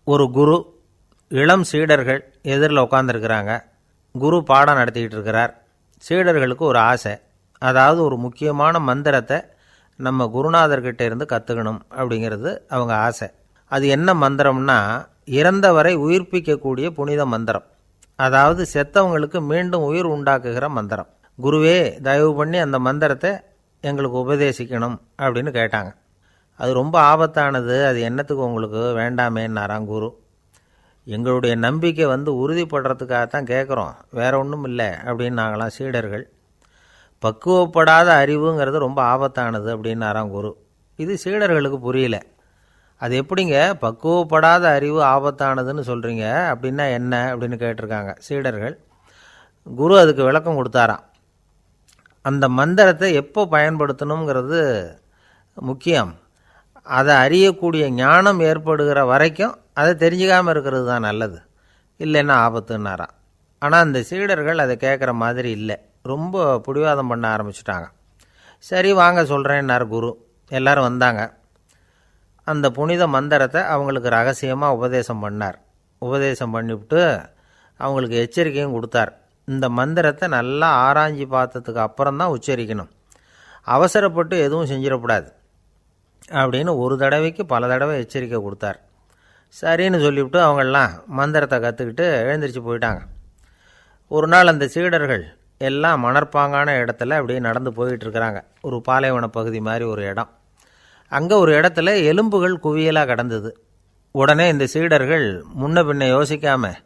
ஒரு குரு, இளம் சீடர்கள் எதிரில் உட்காந்துருக்கிறாங்க. குரு பாடம் நடத்திக்கிட்டு இருக்கிறார். சீடர்களுக்கு ஒரு ஆசை, அதாவது ஒரு முக்கியமான மந்திரத்தை நம்ம குருநாதர்கிட்ட இருந்து கற்றுக்கணும் அப்படிங்கிறது அவங்க ஆசை. அது என்ன மந்திரம்னா, இறந்தவரை உயிர்ப்பிக்கக்கூடிய புனித மந்திரம், அதாவது செத்தவங்களுக்கு மீண்டும் உயிர் உண்டாக்குகிற மந்திரம். குருவே, தயவு பண்ணி அந்த மந்திரத்தை எங்களுக்கு உபதேசிக்கணும் அப்படின்னு கேட்டாங்க. அது ரொம்ப ஆபத்தானது, அது என்னத்துக்கு உங்களுக்கு வேண்டாமேன்னாராம் குரு. எங்களுடைய நம்பிக்கை உறுதிப்படுறதுக்காகத்தான் கேட்குறோம், வேற ஒன்றும் இல்லை அப்படின்னு நாங்களாம் சீடர்கள். பக்குவப்படாத அறிவுங்கிறது ரொம்ப ஆபத்தானது அப்படின்னாராம் குரு. இது சீடர்களுக்கு புரியல. அது எப்படிங்க பக்குவப்படாத அறிவு ஆபத்தானதுன்னு சொல்கிறீங்க, அப்படின்னா என்ன அப்படின்னு கேட்டிருக்காங்க சீடர்கள். குரு அதுக்கு விளக்கம் கொடுத்தாராம். அந்த மந்திரத்தை எப்போ பயன்படுத்தணுங்கிறது முக்கியம். அதை அறியக்கூடிய ஞானம் ஏற்படுகிற வரைக்கும் அதை தெரிஞ்சுக்காமல் இருக்கிறது தான் நல்லது, இல்லைன்னா ஆபத்துன்னாராம். ஆனால் அந்த சீடர்கள் அதை கேட்குற மாதிரி இல்லை, ரொம்ப பிடிவாதம் பண்ண ஆரம்பிச்சுட்டாங்க. சரி வாங்க சொல்கிறேன்னார் குரு. எல்லோரும் வந்தாங்க. அந்த புனித மந்திரத்தை அவங்களுக்கு ரகசியமாக உபதேசம் பண்ணார். உபதேசம் பண்ணிவிட்டு அவங்களுக்கு எச்சரிக்கையும் கொடுத்தார். இந்த மந்திரத்தை நல்லா ஆராய்ச்சி பார்த்ததுக்கு அப்புறம்தான் உச்சரிக்கணும், அவசரப்பட்டு எதுவும் செஞ்சிடக்கூடாது அப்படின்னு ஒரு தடவைக்கு பல தடவை எச்சரிக்கை கொடுத்தார். சரின்னு சொல்லிவிட்டு அவங்கெல்லாம் மந்திரத்தை கற்றுக்கிட்டு எழுந்திரிச்சு போயிட்டாங்க. ஒரு நாள் அந்த சீடர்கள் எல்லாம் மணற்பாங்கான இடத்துல அப்படியே நடந்து போயிட்டுருக்கிறாங்க. ஒரு பாலைவன பகுதி மாதிரி ஒரு இடம். அங்கே ஒரு இடத்துல எலும்புகள் குவியலாக கிடந்தது. உடனே இந்த சீடர்கள் முன்ன பின்ன யோசிக்காமல்,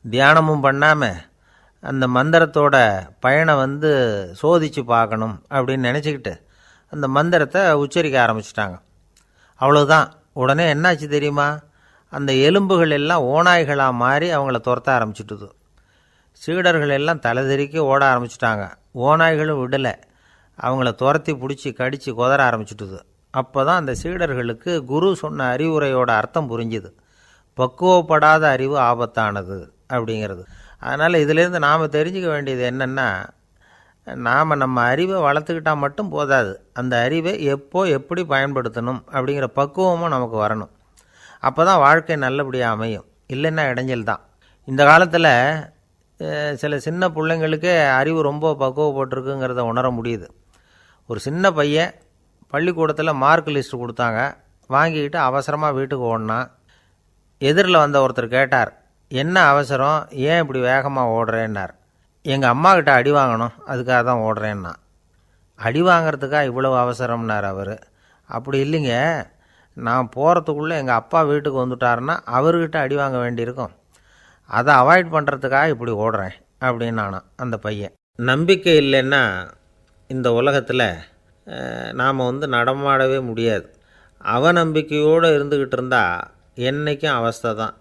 தியானமும் பண்ணாமல், அந்த மந்திரத்தோட பயனை சோதித்து பார்க்கணும் அப்படின்னு நினச்சிக்கிட்டு அந்த மந்திரத்தை உச்சரிக்க ஆரம்பிச்சிட்டாங்க. அவ்வளோதான். உடனே என்னாச்சு தெரியுமா, அந்த எலும்புகள் எல்லாம் ஓநாய்களாக மாறி அவங்கள துரத்த ஆரம்பிச்சுட்டுது. சீடர்கள் எல்லாம் தலைதெறிக்க ஓட ஆரம்பிச்சிட்டாங்க. ஓநாய்களும் விடலை, அவங்கள துரத்தி பிடிச்சி கடித்து கொதற ஆரம்பிச்சுட்டுது. அப்போ தான் அந்த சீடர்களுக்கு குரு சொன்ன அறிவுரையோட அர்த்தம் புரிஞ்சுது. பக்குவப்படாத அறிவு ஆபத்தானது அப்படிங்கிறது. அதனால் இதிலேருந்து நாம் தெரிஞ்சுக்க வேண்டியது என்னென்னா, நாம் நம்ம அறிவை வளர்த்துக்கிட்டால் மட்டும் போதாது, அந்த அறிவை எப்போ எப்படி பயன்படுத்தணும் அப்படிங்கிற பக்குவமும் நமக்கு வரணும். அப்போ தான் வாழ்க்கை நல்லபடியாக அமையும், இல்லைன்னா இடைஞ்சல் தான். இந்த காலத்தில் சில சின்ன பிள்ளைங்களுக்கே அறிவு ரொம்ப பக்குவப்பட்டிருக்குங்கிறத உணர முடியுது. ஒரு சின்ன பையன் பள்ளிக்கூடத்தில் மார்க் லிஸ்ட்டு கொடுத்தாங்க, வாங்கிக்கிட்டு அவசரமாக வீட்டுக்கு ஓடினான். எதிரில் வந்த ஒருத்தர் கேட்டார், என்ன அவசரம், ஏன் இப்படி வேகமாக ஓடுறேன்னார். எங்கள் அம்மாக்கிட்ட அடி வாங்கணும், அதுக்காக தான் ஓடுறேன்னா. அடி வாங்கிறதுக்காக இவ்வளவு அவசரம்னார் அவர். அப்படி இல்லைங்க, நான் போகிறதுக்குள்ளே எங்கள் அப்பா வீட்டுக்கு வந்துட்டாருன்னா அவர்கிட்ட அடி வாங்க வேண்டியிருக்கும், அதை அவாய்ட் பண்ணுறதுக்காக இப்படி ஓடுறேன் அப்படின்னு நானாம் அந்த பையன். நம்பிக்கை இல்லைன்னா இந்த உலகத்தில் நாம் நடமாடவே முடியாது. அவநம்பிக்கையோடு இருந்துக்கிட்டு இருந்தால் என்றைக்கும் அவஸ்தை தான்.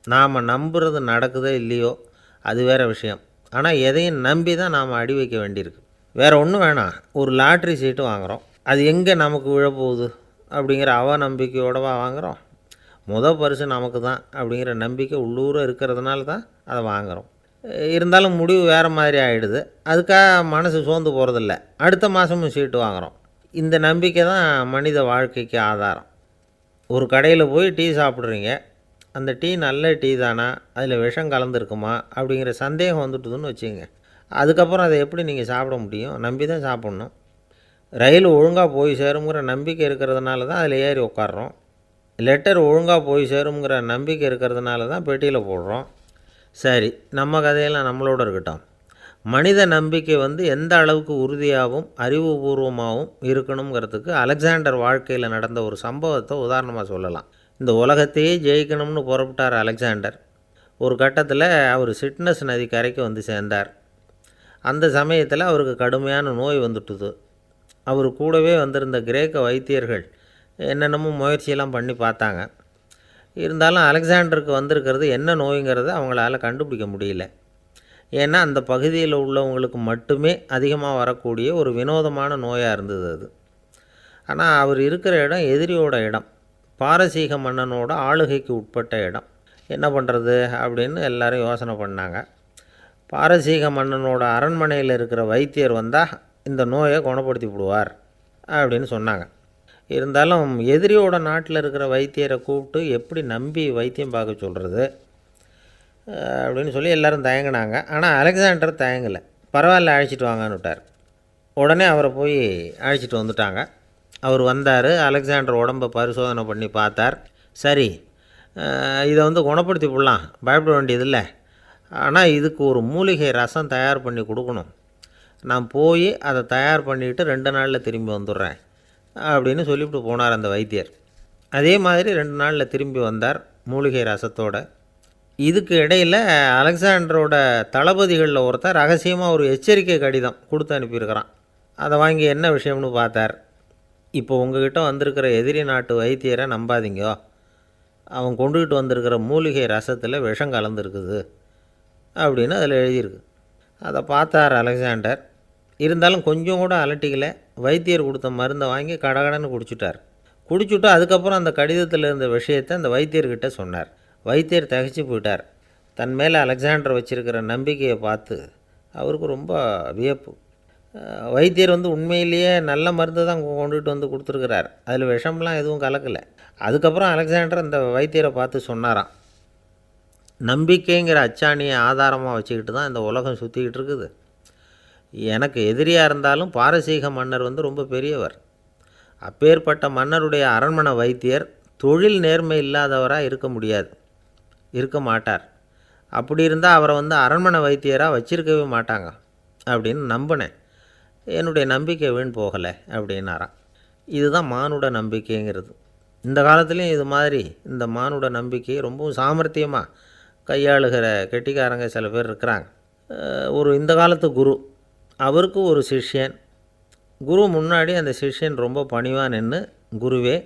நாம் நம்புறது நடக்குதோ இல்லையோ அது வேறு விஷயம். ஆனால் எதையும் நம்பி தான் நாம் அடி வைக்க வேண்டியிருக்கு. வேறு ஒன்றும் வேணாம், ஒரு லாட்ரி சீட்டு வாங்குகிறோம், அது எங்கே நமக்கு விழப்போகுது அப்படிங்கிற அவநம்பிக்கையோடவா வாங்குகிறோம். பரிசு நமக்கு தான் அப்படிங்கிற நம்பிக்கை உள்ளூர இருக்கிறதுனால தான் அதை வாங்குகிறோம். இருந்தாலும் முடிவு வேறு மாதிரி ஆகிடுது, அதுக்காக மனசு சோர்ந்து போகிறதில்ல, அடுத்த மாதமும் சீட்டு வாங்குகிறோம். இந்த நம்பிக்கை தான் மனித வாழ்க்கைக்கு ஆதாரம். ஒரு கடையில் போய் டீ சாப்பிட்றீங்க, அந்த டீ நல்ல டீ தானா, அதில் விஷம் கலந்துருக்குமா அப்படிங்கிற சந்தேகம் வந்துட்டுதுன்னு வச்சுங்க. அதுக்கப்புறம் அதை எப்படி நீங்கள் சாப்பிட முடியும், நம்பி தான் சாப்பிட்ணும். ரயில் ஒழுங்காக போய் சேருங்கிற நம்பிக்கை இருக்கிறதுனால தான் அதில் ஏறி உட்காடுறோம். லெட்டர் ஒழுங்காக போய் சேருங்கிற நம்பிக்கை இருக்கிறதுனால தான் பெட்டியில் போடுறோம். சரி, நம்ம கதையெல்லாம் நம்மளோட இருக்கட்டும். மனித நம்பிக்கை எந்த அளவுக்கு உறுதியாகவும் அறிவுபூர்வமாகவும் இருக்கணுங்கிறதுக்கு அலெக்சாண்டர் வாழ்க்கையில் நடந்த ஒரு சம்பவத்தை உதாரணமாக சொல்லலாம். இந்த உலகத்தையே ஜெயிக்கணும்னு புறப்பட்டார் அலெக்சாண்டர். ஒரு கட்டத்தில் அவர் சிட்னஸ் நதி கரைக்கு சேர்ந்தார். அந்த சமயத்தில் அவருக்கு கடுமையான நோய் வந்துட்டுது. அவர் கூடவே வந்திருந்த கிரேக்க வைத்தியர்கள் என்னென்னமோ முயற்சியெல்லாம் பண்ணி பார்த்தாங்க. இருந்தாலும் அலெக்சாண்டருக்கு வந்திருக்கிறது என்ன நோய்ங்கிறத அவங்களால கண்டுபிடிக்க முடியல. ஏன்னா அந்த பகுதியில் உள்ளவங்களுக்கு மட்டுமே அதிகமாக வரக்கூடிய ஒரு வினோதமான நோயாக இருந்தது அது. ஆனால் அவர் இருக்கிற இடம் எதிரியோட இடம், பாரசீக மன்னனோட ஆளுகைக்கு உட்பட்ட இடம். என்ன பண்ணுறது அப்படின்னு எல்லாரும் யோசனை பண்ணாங்க. பாரசீக மன்னனோட அரண்மனையில் இருக்கிற வைத்தியர் வந்தால் இந்த நோயை குணப்படுத்தி விடுவார் அப்படின்னு சொன்னாங்க. இருந்தாலும் எதிரியோட நாட்டில் இருக்கிற வைத்தியரை கூப்பிட்டு எப்படி நம்பி வைத்தியம் பார்க்க சொல்கிறது அப்படின்னு சொல்லி எல்லோரும் தயங்கினாங்க. ஆனால் அலெக்சாண்டர் தயங்கலை. பரவாயில்ல, அழைச்சிட்டு வாங்கன்னு விட்டார். உடனே அவரை போய் அழைச்சிட்டு வந்துட்டாங்க. அவர் வந்தார். அலெக்சாண்டர் உடம்பை பரிசோதனை பண்ணி பார்த்தார். சரி, இதை குணப்படுத்தி விடலாம், பயப்பட வேண்டியதில்லை. ஆனால் இதுக்கு ஒரு மூலிகை ரசம் தயார் பண்ணி கொடுக்கணும். நான் போய் அதை தயார் பண்ணிவிட்டு 2 நாளில் திரும்பி வந்துடுறேன் அப்படின்னு சொல்லிவிட்டு போனார் அந்த வைத்தியர். அதே மாதிரி 2 நாளில் திரும்பி வந்தார் மூலிகை ரசத்தோடு. இதுக்கு இடையில் அலெக்சாண்டரோட தளபதிகளில் ஒருத்தர் ரகசியமாக ஒரு எச்சரிக்கை கடிதம் கொடுத்து அனுப்பியிருக்கிறான். அதை வாங்கி என்ன விஷயம்னு பார்த்தார். இப்போ உங்ககிட்ட வந்திருக்கிற எதிரி நாட்டு வைத்தியரை நம்பாதீங்கோ, அவன் கொண்டுகிட்டு வந்திருக்கிற மூலிகை ரசத்தில் விஷம் கலந்துருக்குது அப்படின்னு அதில் எழுதியிருக்கு. அதை பார்த்தார் அலெக்சாண்டர். இருந்தாலும் கொஞ்சம் கூட அலட்டிக்கலை. வைத்தியர் கொடுத்த மருந்தை வாங்கி கடகடன்னு குடிச்சுட்டு அதுக்கப்புறம் அந்த கடிதத்தில் இருந்த விஷயத்தை அந்த வைத்தியர்கிட்ட சொன்னார். வைத்தியர் தகைச்சு போயிட்டார். தன் மேலே அலெக்சாண்டர் வச்சுருக்கிற நம்பிக்கையை பார்த்து அவருக்கு ரொம்ப வியப்பு. வைத்தியர் உண்மையிலேயே நல்ல மருந்து தான் கொண்டுகிட்டு கொடுத்துருக்கிறார், அதில் விஷம்லாம் எதுவும் கலக்கலை. அதுக்கப்புறம் அலெக்சாண்டர் அந்த வைத்தியரை பார்த்து சொன்னாராம், நம்பிக்கைங்கிற அச்சாணியை ஆதாரமாக வச்சுக்கிட்டு தான் இந்த உலகம் சுற்றிக்கிட்டு இருக்குது. எனக்கு எதிரியாக இருந்தாலும் பாரசீக மன்னர் ரொம்ப பெரியவர். அப்பேற்பட்ட மன்னருடைய அரண்மனை வைத்தியர் தொழில் நேர்மை இல்லாதவராக இருக்க மாட்டார். அப்படி இருந்தால் அவரை அரண்மனை வைத்தியராக வச்சிருக்கவே மாட்டாங்க அப்படின்னு நம்பினேன். என்னுடைய நம்பிக்கை வீண் போகலை அப்படின்னாராம். இதுதான் மானுட நம்பிக்கைங்கிறது. இந்த காலத்துலேயும் இது மாதிரி இந்த மானுட நம்பிக்கையை ரொம்பவும் சாமர்த்தியமாக கையாளுகிற கெட்டிக்காரங்க சில பேர் இருக்கிறாங்க. இந்த காலத்து குரு, அவருக்கு ஒரு சிஷ்யன். குரு முன்னாடி அந்த சிஷ்யன் ரொம்ப பணிவாக நின்று, குருவே,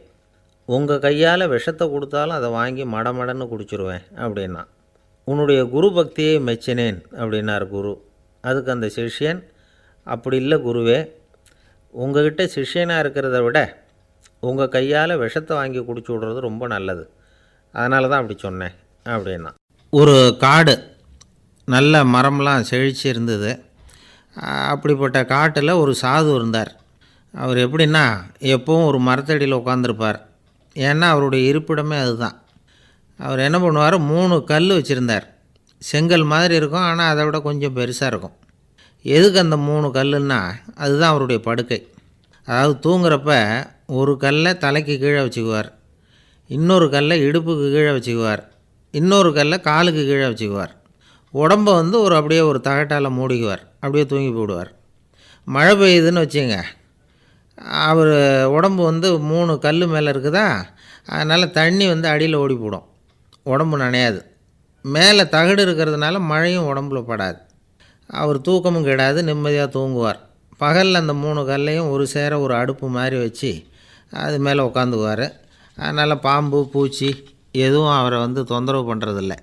உங்கள் கையால் விஷத்தை கொடுத்தாலும் அதை வாங்கி மடமடன்னு குடிச்சிருவேன் அப்படின்னா. உன்னுடைய குரு பக்தியை மெச்சினேன் அப்படின்னார் குரு. அதுக்கு அந்த சிஷ்யன், அப்படி இல்லை குருவே, உங்கள்கிட்ட சிஷ்யனாக இருக்கிறத விட உங்கள் கையால் விஷத்தை வாங்கி குடிச்சு விட்றது ரொம்ப நல்லது, அதனால தான் அப்படி சொன்னேன் அப்படின்னா. ஒரு காடு, நல்ல மரம்லாம் செழிச்சு இருந்தது. அப்படிப்பட்ட காட்டில் ஒரு சாது இருந்தார். அவர் எப்படின்னா எப்பவும் ஒரு மரத்தடியில் உட்காந்துருப்பார். ஏன்னா அவருடைய இருப்பிடமே அதுதான். அவர் என்ன பண்ணுவார், 3 கல் வச்சுருந்தார். செங்கல் மாதிரி இருக்கும், ஆனால் அதை விட கொஞ்சம் பெருசாக இருக்கும். எதுக்கு அந்த 3 கல்லுன்னா அதுதான் அவருடைய படுக்கை. அதாவது தூங்குறப்ப ஒரு கல்லை தலைக்கு கீழே வச்சுக்குவார், இன்னொரு கல்லை இடுப்புக்கு கீழே வச்சுக்குவார், இன்னொரு கல்லை காலுக்கு கீழே வச்சுக்குவார். உடம்பை அப்படியே ஒரு தகட்டால் மூடிக்குவார், அப்படியே தூங்கி போடுவார். மழை பெய்யுதுன்னு வச்சுங்க, அவர் உடம்பு 3 கல் மேலே இருக்குதா, அதனால் தண்ணி அடியில் ஓடி போடும், உடம்பு நனையாது. மேலே தகடு இருக்கிறதுனால மழையும் உடம்புல படாது. அவர் தூக்கமும் கெடாது, நிம்மதியாக தூங்குவார். பகலில் அந்த 3 கல்லையும் ஒரு சேர ஒரு அடுப்பு மாதிரி வச்சு அது மேலே உட்காந்துக்குவார். அதனால் பாம்பு பூச்சி எதுவும் அவரை தொந்தரவு பண்ணுறதில்ல,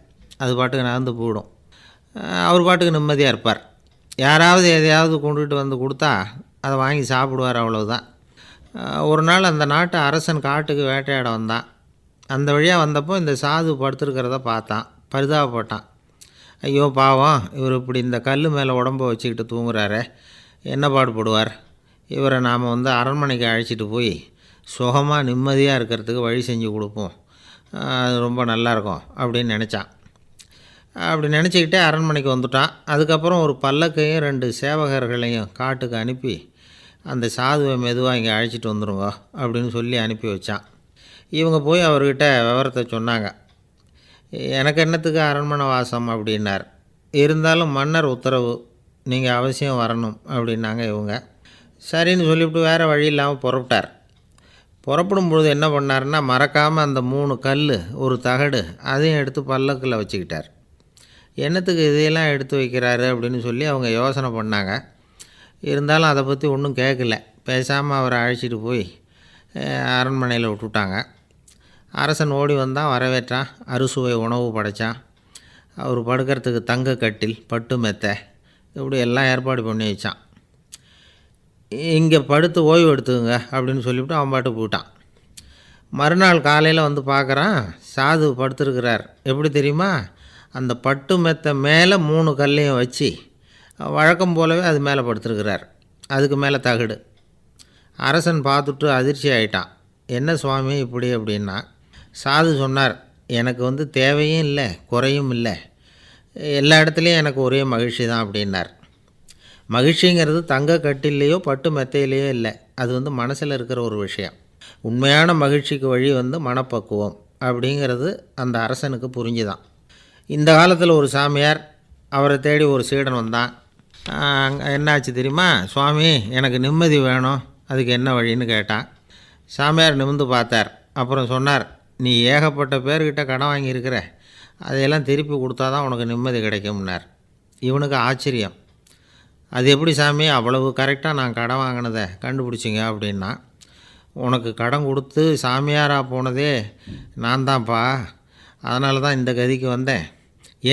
அது பாட்டுக்கு நகர்ந்து போயிடும். அவர் பாட்டுக்கு நிம்மதியாக இருப்பார். யாராவது எதையாவது கொண்டுகிட்டு கொடுத்தா அதை வாங்கி சாப்பிடுவார், அவ்வளவுதான். ஒரு நாள் அந்த நாட்டு அரசன் காட்டுக்கு வேட்டையாட வந்தான். அந்த வழியாக வந்தப்போ இந்த சாது படுத்துருக்கிறத பார்த்தான், பரிதாபப்பட்டான். ஐயோ பாவம், இவர் இப்படி இந்த கல் மேலே உடம்பை வச்சுக்கிட்டு தூங்குறாரே, என்ன பாடுபடுவார், இவரை நாம் அரண்மனைக்கு அழைச்சிட்டு போய் சுகமாக நிம்மதியாக இருக்கிறதுக்கு வழி செஞ்சு கொடுப்போம், அது ரொம்ப நல்லாயிருக்கும் அப்படின்னு நினச்சான். அப்படி நினச்சிக்கிட்டே அரண்மனைக்கு வந்துட்டான். அதுக்கப்புறம் ஒரு பல்லக்கையும் 2 சேவகர்களையும் காட்டுக்கு அனுப்பி அந்த சாதுவை மெதுவாக இங்கே அழைச்சிட்டு வந்துடுங்க அப்படின்னு சொல்லி அனுப்பி வச்சான். இவங்க போய் அவர்கிட்ட விவரத்தை சொன்னாங்க. எனக்கு என்னத்துக்கு அரண்மனை வாசம் அப்படின்னார். இருந்தாலும் மன்னர் உத்தரவு, நீங்கள் அவசியம் வரணும் அப்படின்னாங்க இவங்க. சரின்னு சொல்லிவிட்டு வேறு வழி இல்லாமல் புறப்பட்டார். புறப்படும் பொழுது என்ன பண்ணார்னா, மறக்காமல் அந்த 3 கல் ஒரு தகடு அதையும் எடுத்து பல்லக்கில் வச்சுக்கிட்டார். என்னத்துக்கு இதையெல்லாம் எடுத்து வைக்கிறாரு அப்படின்னு சொல்லி அவங்க யோசனை பண்ணாங்க. இருந்தாலும் அதை பற்றி ஒன்றும் கேட்கல. பேசாமல் அவரை அழைச்சிட்டு போய் அரண்மனையில் விட்டுட்டாங்க. அரசன் ஓடி வந்தான், வரவேற்றான், அறுசுவை உணவு படைத்தான். அவர் படுக்கிறதுக்கு தங்க கட்டில், பட்டு மெத்தை, இப்படி எல்லாம் ஏற்பாடு பண்ணி வச்சான். இங்கே படுத்து ஓய்வு எடுத்துங்க அப்படின்னு சொல்லிவிட்டு அவன் பாட்டு போயிட்டான். மறுநாள் காலையில் பார்க்குறான், சாது படுத்துருக்கிறார். எப்படி தெரியுமா, அந்த பட்டு மெத்தை மேலே 3 கல்லையும் வச்சு வழக்கம் போலவே அது மேலே படுத்துருக்கிறார். அதுக்கு மேலே தகடு. அரசன் பார்த்துட்டு அதிர்ச்சி ஆகிட்டான். என்ன சுவாமி இப்படி அப்படின்னா, சாது சொன்னார், எனக்கு தேவையும் இல்லை குறையும் இல்லை, எல்லா இடத்துலையும் எனக்கு ஒரே மகிழ்ச்சி தான் அப்படின்னார். மகிழ்ச்சிங்கிறது தங்க கட்டிலேயோ பட்டு மெத்தையிலேயோ இல்லை, அது மனசில் இருக்கிற ஒரு விஷயம். உண்மையான மகிழ்ச்சிக்கு வழி மனப்பக்குவம் அப்படிங்கிறது அந்த அரசனுக்கு புரிஞ்சுதான். இந்த காலத்தில் ஒரு சாமியார், அவரை தேடி ஒரு சீடன் வந்தான். என்னாச்சு தெரியுமா சுவாமி, எனக்கு நிம்மதி வேணும், அதுக்கு என்ன வழின்னு கேட்டான். சாமியார் நிமிர்ந்து பார்த்தார். அப்புறம் சொன்னார், நீ ஏகப்பட்ட பேர்கிட்ட கடன் வாங்கியிருக்கிற, அதையெல்லாம் திருப்பி கொடுத்தா தான் உனக்கு நிம்மதி கிடைக்கும்னார். இவனுக்கு ஆச்சரியம். அது எப்படி சாமி அவ்வளவு கரெக்டாக நான் கடன் வாங்கினதை கண்டுபிடிச்சிங்க அப்படின்னா, உனக்கு கடன் கொடுத்து சாமியாராக போனதே நான் தான்ப்பா, அதனால தான் இந்த கதிக்கு வந்தேன்.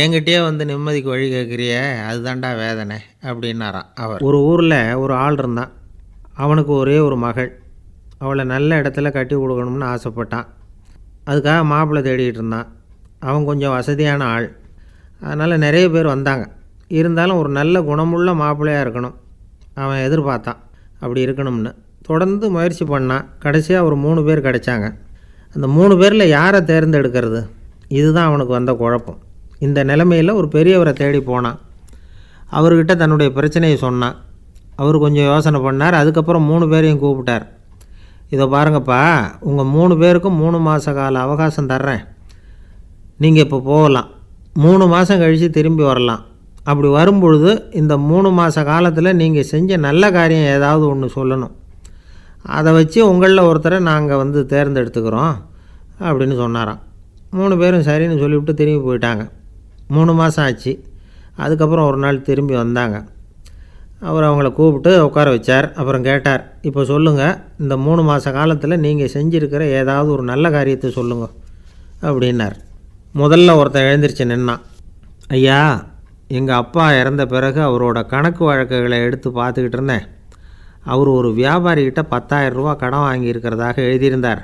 என்கிட்டயே நிம்மதிக்கு வழி கேட்குறிய, அதுதான்டா வேதனை அப்படின்னாராம் அவர். ஒரு ஊரில் ஒரு ஆள் இருந்தான். அவனுக்கு ஒரே ஒரு மகள். அவளை நல்ல இடத்துல கட்டி கொடுக்கணும்னு ஆசைப்பட்டான். அதுக்காக மாப்பிள்ளை தேடிகிட்டு இருந்தான். அவன் கொஞ்சம் வசதியான ஆள், அதனால் நிறைய பேர் வந்தாங்க. இருந்தாலும் ஒரு நல்ல குணமுள்ள மாப்பிள்ளையாக இருக்கணும் அவன் எதிர்பார்த்தான். அப்படி இருக்கணும்னு தொடர்ந்து முயற்சி பண்ணான். கடைசியாக ஒரு 3 பேர் கிடைச்சாங்க. அந்த 3 பேரில் யாரை தேர்ந்தெடுக்கிறது, இதுதான் அவனுக்கு வந்த குழப்பம். இந்த நிலைமையில் ஒரு பெரியவரை தேடி போனான். அவர்கிட்ட தன்னுடைய பிரச்சனையை சொன்னான். அவர் கொஞ்சம் யோசனை பண்ணார். அதுக்கப்புறம் 3 பேரையும் கூப்பிட்டார். இதை பாருங்கப்பா, உங்கள் 3 பேருக்கும் 3 மாத கால அவகாசம் தர்றேன். நீங்கள் இப்போ போகலாம், 3 மாதம் கழித்து திரும்பி வரலாம். அப்படி வரும்பொழுது இந்த 3 மாத காலத்தில் நீங்கள் செஞ்ச நல்ல காரியம் ஏதாவது ஒன்று சொல்லணும். அதை வச்சு உங்களில் ஒருத்தரை நாங்கள் தேர்ந்தெடுத்துக்கிறோம் அப்படின்னு சொன்னாராம். 3 பேரும் சரின்னு சொல்லிவிட்டு திரும்பி போயிட்டாங்க. 3 மாதம் ஆச்சு. அதுக்கப்புறம் ஒரு நாள் திரும்பி வந்தாங்க. அவர் அவங்கள கூப்பிட்டு உட்கார வச்சார். அப்புறம் கேட்டார், இப்போ சொல்லுங்கள், இந்த 3 மாத காலத்தில் நீங்கள் செஞ்சுருக்கிற ஏதாவது ஒரு நல்ல காரியத்தை சொல்லுங்க அப்படின்னார். முதல்ல ஒருத்தன் எழுந்திரிச்சு நின்னான். ஐயா, எங்கள் அப்பா இறந்த பிறகு அவரோட கணக்கு வழக்குகளை எடுத்து பார்த்துக்கிட்டு இருந்தேன். அவர் ஒரு வியாபாரிகிட்ட 10,000 ரூபா கடன் வாங்கியிருக்கிறதாக எழுதியிருந்தார்.